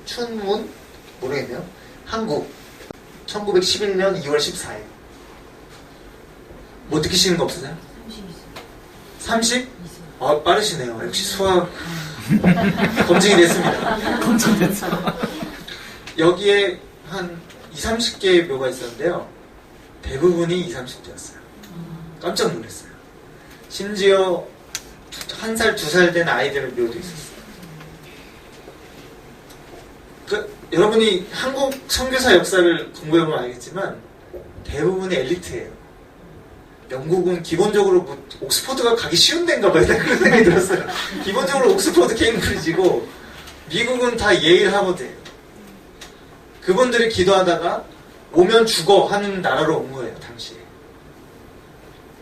춘문? 모르겠네요. 한국 1911년 2월 14일. 뭐 느끼시는 거 없으세요? 30? 빠르시네요. 역시 수학 검증이 됐습니다. 검증됐어요. 여기에 한 20-30개의 묘가 있었는데요. 대부분이 20-30대였어요. 깜짝 놀랐어요. 심지어 1살, 2살 된 아이들의 묘도 있었어요. 여러분이 한국 선교사 역사를 공부해보면 알겠지만 대부분이 엘리트예요. 영국은 기본적으로 옥스퍼드가 가기 쉬운 데인가 봐요. 그런 생각이 들었어요. 기본적으로 옥스퍼드, 케임브리지고, 미국은 다 예일, 하버드예요. 그분들이 기도하다가 오면 죽어 하는 나라로 온 거예요. 당시에.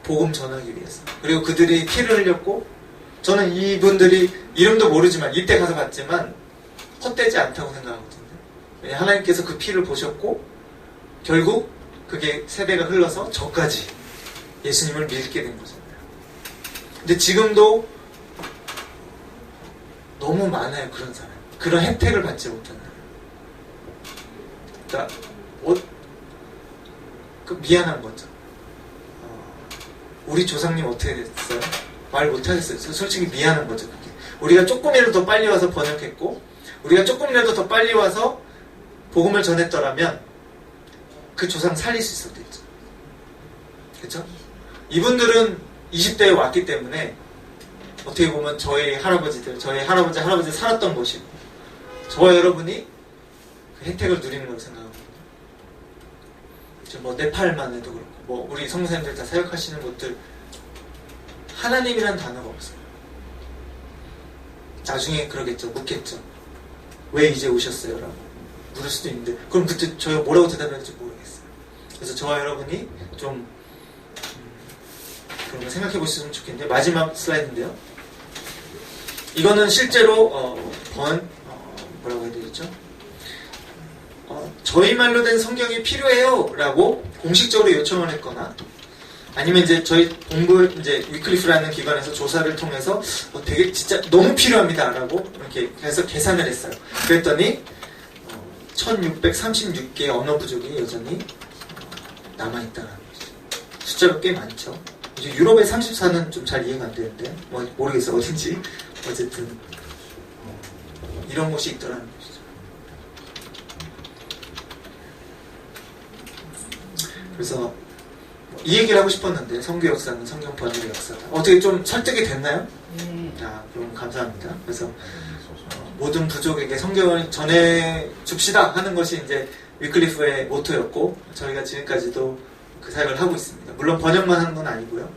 복음 전하기 위해서. 그리고 그들이 피를 흘렸고, 저는 이분들이 이름도 모르지만 이때 가서 봤지만 헛되지 않다고 생각하거든요. 왜냐하면 하나님께서 그 피를 보셨고 결국 그게 세대가 흘러서 저까지 예수님을 믿게 된 거잖아요. 근데 지금도 너무 많아요. 그런 사람. 그런 혜택을 받지 못하는. 그러니까 미안한 거죠. 우리 조상님 어떻게 됐어요? 말 못하겠어요. 솔직히 미안한 거죠. 그게. 우리가 조금이라도 더 빨리 와서 번역했고, 우리가 조금이라도 더 빨리 와서 복음을 전했더라면 그 조상 살릴 수 있었겠죠. 그렇죠? 이분들은 20대에 왔기 때문에 어떻게 보면 저희 할아버지들, 저희 할아버지 살았던 곳이고, 저와 여러분이 그 혜택을 누리는 걸 생각합니다. 뭐 네팔만 해도 그렇고, 뭐 우리 성도님들 다 사역하시는 곳들 하나님이란 단어가 없어요. 나중에 그러겠죠. 묻겠죠. 왜 이제 오셨어요? 라고 물을 수도 있는데, 그럼 그때 저희가 뭐라고 대답할지 모르겠어요. 그래서 저와 여러분이 좀 그런 걸 생각해 보셨으면 좋겠는데, 마지막 슬라이드인데요. 이거는 실제로 뭐라고 해야 되겠죠? 저희 말로 된 성경이 필요해요 라고 공식적으로 요청을 했거나 아니면 이제 저희 본부 이제 위클리프라는 기관에서 조사를 통해서 되게 진짜 너무 필요합니다 라고 이렇게 해서 계산을 했어요. 그랬더니 1636개의 언어 부족이 여전히 남아있다는 거죠. 숫자가 꽤 많죠. 이제 유럽의 34는 좀 잘 이해가 안 되는데 모르겠어요 어딘지. 어쨌든 이런 곳이 있더라는 것이죠. 그래서 이 얘기를 하고 싶었는데 성교 역사는 성경 번역의 역사다. 어떻게 좀 설득이 됐나요? 그럼 감사합니다. 그래서 모든 부족에게 성경을 전해줍시다 하는 것이 이제 위클리프의 모토였고 저희가 지금까지도 그 사역을 하고 있습니다. 물론 번역만 하는 건 아니고요.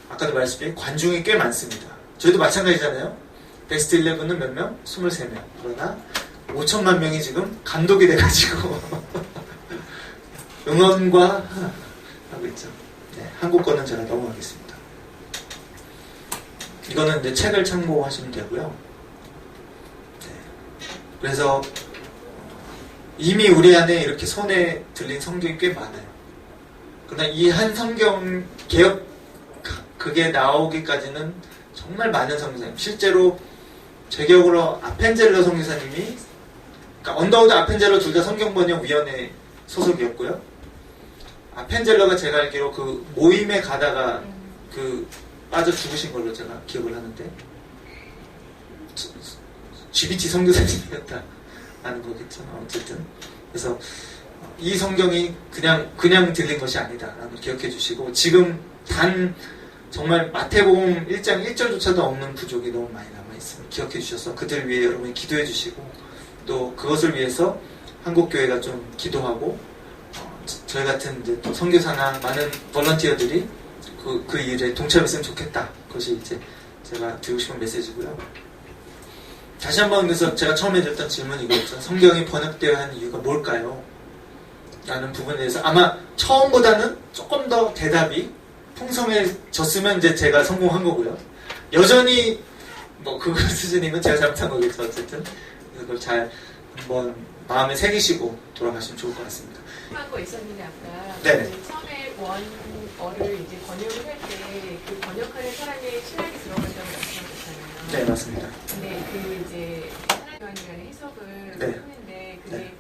아까도 말씀드린 관중이 꽤 많습니다. 저희도 마찬가지잖아요. 베스트 11은 몇 명? 23명. 그러나 5천만 명이 지금 감독이 돼가지고 응원과 하고 있죠. 네, 한국 거는 제가 넘어가겠습니다. 이거는 이제 책을 참고하시면 되고요. 네. 그래서 이미 우리 안에 이렇게 손에 들린 성경이 꽤 많아요. 그러나 이 한 성경 개혁 그게 나오기까지는 정말 많은 선교사님. 실제로 제 기억으로 아펜젤러 선교사님이 그러니까 언더우드 아펜젤러 둘 다 성경번역위원회 소속이었고요. 아펜젤러가 제가 알기로 그 모임에 가다가 그 빠져 죽으신 걸로 제가 기억을 하는데 GBT 선교사님이었다 하는 거겠죠. 어쨌든 그래서 이 성경이 그냥 들린 것이 아니다라는 걸 기억해 주시고 지금 단 정말 마태복음 1장 1절조차도 없는 부족이 너무 많이 남아있음을 기억해 주셔서 그들을 위해 여러분이 기도해 주시고 또 그것을 위해서 한국교회가 좀 기도하고 저희 같은 이제 또 선교사나 많은 볼런티어들이 그 일에 동참했으면 좋겠다. 그것이 이제 제가 드리고 싶은 메시지고요. 다시 한번 그래서 제가 처음에 드렸던 질문이 이거였죠. 성경이 번역되어야 하는 이유가 뭘까요? 라는 부분에 대해서 아마 처음보다는 조금 더 대답이 풍성해졌으면 이제 제가 성공한 거고요. 여전히 뭐 그 수준이면 제가 잘못한 거겠죠. 어쨌든 그걸 잘 한번 마음에 새기시고 돌아가시면 좋을 것 같습니다. 한 거 있었는데 아까 네. 그 처음에 원어를 이제 번역을 할 때 그 번역하는 사람의 신학이 들어간다고 말씀하셨잖아요. 네, 맞습니다. 근데 그 이제 하나님이라는 해석을 네. 하는데 그게 네.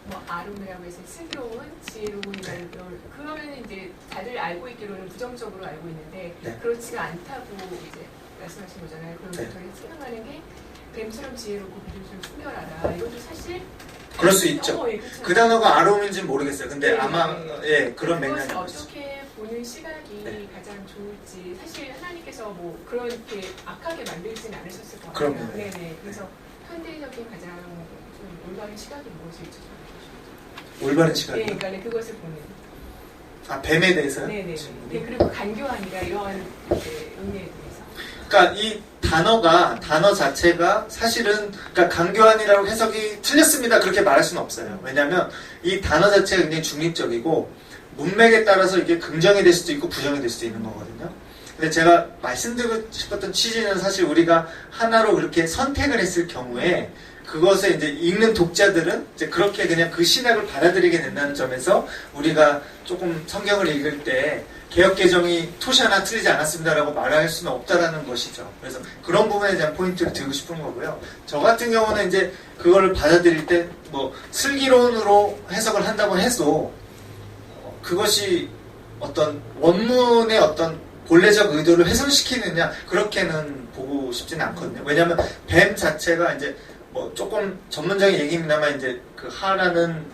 뭐 아름이라고 해서 슬기로운, 지혜로운이라는 그러면 이제 다들 알고 있기로는 부정적으로 알고 있는데 네. 그렇지가 않다고 이제 말씀하신 거잖아요. 그럼 네. 저희 생각하는 게 뱀처럼 지혜롭고 비를 좀 숨겨라라. 이것도 사실 그럴 수 있죠. 예, 그렇죠. 그 단어가 아롬인지는 모르겠어요. 근데 네, 아마 예 그런 그것을 맥락인 거죠. 어떻게 보는 시각이 네. 가장 좋을지 사실 하나님께서 뭐 그렇게 악하게 만들지는 않으셨을 것 같아요. 그럼요. 네네. 그래서 현대적인 가장 좀 올바른 시각이 무엇일지 좀 올바른 네, 시각이요. 그러니까 네, 그것을 보는. 아 뱀에 대해서요? 네네. 네, 그리고 간교함이라 이러한 이제 의미에 대해서. 그러니까 이 단어 자체가 사실은 그러니까 강교한이라고 해석이 틀렸습니다. 그렇게 말할 수는 없어요. 왜냐하면 이 단어 자체가 굉장히 중립적이고 문맥에 따라서 이게 긍정이 될 수도 있고 부정이 될 수도 있는 거거든요. 근데 제가 말씀드리고 싶었던 취지는 사실 우리가 하나로 그렇게 선택을 했을 경우에 그것에 이제 읽는 독자들은 이제 그렇게 그냥 그 신학을 받아들이게 된다는 점에서 우리가 조금 성경을 읽을 때 개혁개정이 토시 하나 틀리지 않았습니다라고 말할 수는 없다라는 것이죠. 그래서 그런 부분에 대한 포인트를 드리고 싶은 거고요. 저 같은 경우는 이제 그거를 받아들일 때 뭐 슬기론으로 해석을 한다고 해도 그것이 어떤 원문의 어떤 본래적 의도를 훼손시키느냐 그렇게는 보고 싶지는 않거든요. 왜냐하면 뱀 자체가 이제 뭐 조금 전문적인 얘기입니다만 이제 그 하라는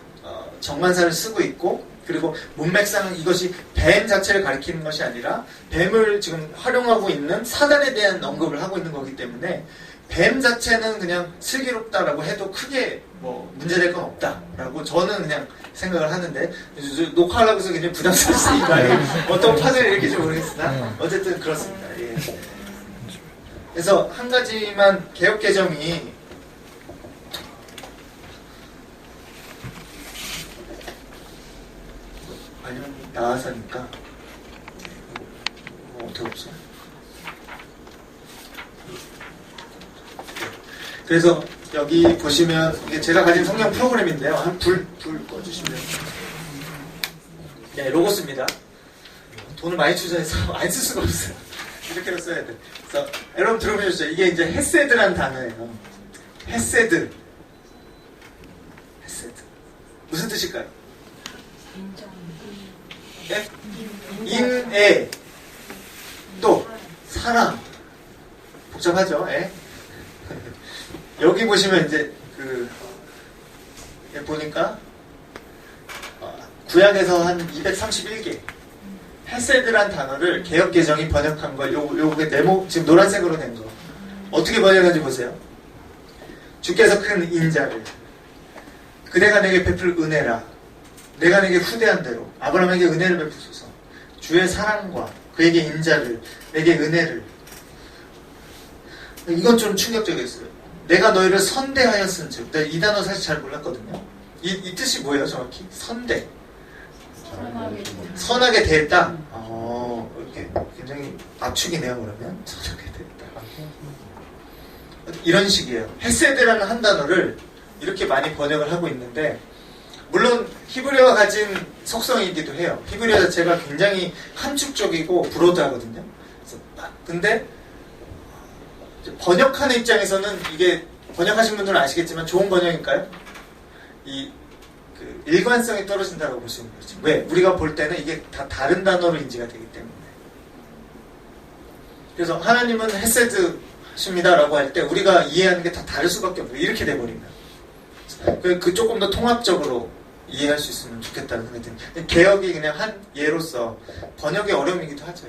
정관사를 쓰고 있고 그리고 문맥상 이것이 뱀 자체를 가리키는 것이 아니라 뱀을 지금 활용하고 있는 사단에 대한 언급을 하고 있는 거기 때문에 뱀 자체는 그냥 슬기롭다라고 해도 크게 뭐 문제될 건 없다라고 저는 그냥 생각을 하는데 녹화하려고 해서 굉장히 부담스럽으니까 어떤 파장을 일으킬지 모르겠으나 어쨌든 그렇습니다. 예. 그래서 한 가지만 개혁개정이 아니면 나와서니까 어떻게 없어요? 그래서 여기 보시면 이게 제가 가진 성경 프로그램인데요. 한 불 꺼주시면. 네, 로고스입니다. 돈을 많이 투자해서 안 쓸 수가 없어요. 이렇게로 써야 돼. 그래서 여러분 들어보셨죠? 이게 이제 헤세드라는 단어예요. 헤세드. 헤세드. 무슨 뜻일까요? 네? 인애. 또 사랑. 복잡하죠? 예? 여기 보시면 이제 보니까 구약에서 한 231개 헤세드란 단어를 개역개정이 번역한 걸 요게 네모 지금 노란색으로 낸 거 어떻게 번역한지 보세요. 주께서 큰 인자를 그대가 내게 베풀 은혜라 내가 내게 후대한 대로 아브라함에게 은혜를 베푸소서 주의 사랑과 그에게 인자를 내게 은혜를 이건 좀 충격적이었어요. 내가 너희를 선대하였은즉 이 단어 사실 잘 몰랐거든요. 이 뜻이 뭐예요 정확히? 선대 선하게 대했다. 이렇게 굉장히 압축이네요. 그러면 선하게 대했다. 이런 식이에요. 헤세드라는 한 단어를 이렇게 많이 번역을 하고 있는데 물론 히브리어가 가진 속성이기도 해요. 히브리어 자체가 굉장히 함축적이고 브로드하거든요. 근데 번역하는 입장에서는 이게 번역하신 분들은 아시겠지만 좋은 번역일까요? 일관성이 떨어진다고 볼 수 있는 거죠. 왜? 우리가 볼 때는 이게 다 다른 단어로 인지가 되기 때문에. 그래서 하나님은 헤세드십니다라고 할 때 우리가 이해하는 게 다 다를 수밖에 없고 이렇게 돼버리면 그 조금 더 통합적으로 이해할 수 있으면 좋겠다는 생각이 듭니다. 개혁이 그냥 한 예로서 번역의 어려움이기도 하죠.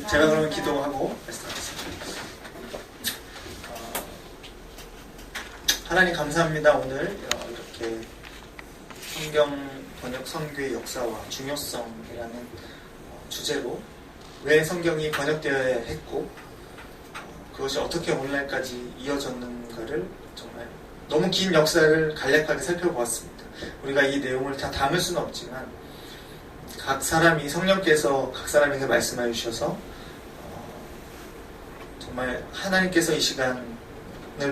제가 그러면 기도하고 말씀하겠습니다. 하나님 감사합니다. 오늘 이렇게 성경 번역 선교의 역사와 중요성이라는 주제로 왜 성경이 번역되어야 했고 그것이 어떻게 오늘날까지 이어졌는가를 정말 너무 긴 역사를 간략하게 살펴보았습니다. 우리가 이 내용을 다 담을 수는 없지만 각 사람이 성령께서 각 사람에게 말씀하여 주셔서 정말 하나님께서 이 시간을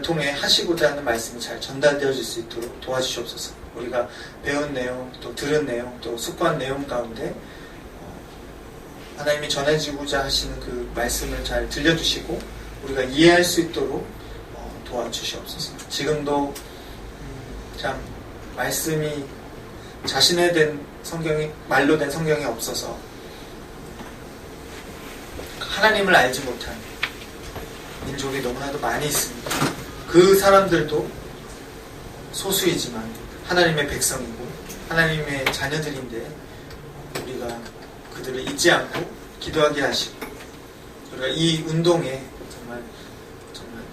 통해 하시고자 하는 말씀이 잘 전달되어질 수 있도록 도와주시옵소서. 우리가 배운 내용, 또 들은 내용, 또 숙고한 내용 가운데 하나님이 전해지고자 하시는 그 말씀을 잘 들려주시고 우리가 이해할 수 있도록 도와주시옵소서. 지금도 참 말씀이 자신의 된 성경이 말로 된 성경이 없어서 하나님을 알지 못한 민족이 너무나도 많이 있습니다. 그 사람들도 소수이지만 하나님의 백성이고 하나님의 자녀들인데 우리가 그들을 잊지 않고 기도하게 하시고 우리가 이 운동에 정말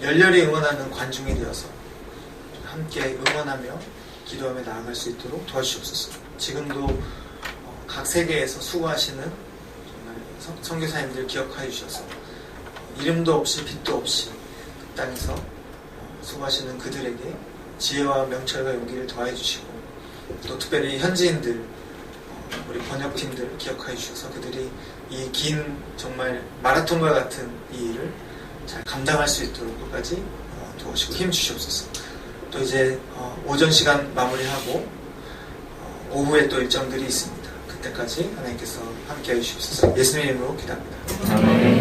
열렬히 응원하는 관중이 되어서 함께 응원하며 기도하며 나아갈 수 있도록 도와주시옵소서. 지금도 각 세계에서 수고하시는 정말 선교사님들 기억하여 주셔서 이름도 없이 빛도 없이 그 땅에서 수고하시는 그들에게 지혜와 명철과 용기를 더해 주시고 또 특별히 현지인들 우리 번역팀들 기억하여 주셔서 그들이 이 긴 정말 마라톤과 같은 이 일을 잘 감당할 수 있도록 끝까지 도우시고 힘 주시옵소서. 또 이제 오전 시간 마무리하고 오후에 또 일정들이 있습니다. 그때까지 하나님께서 함께 해주시옵소서. 예수님의 이름으로 기도합니다.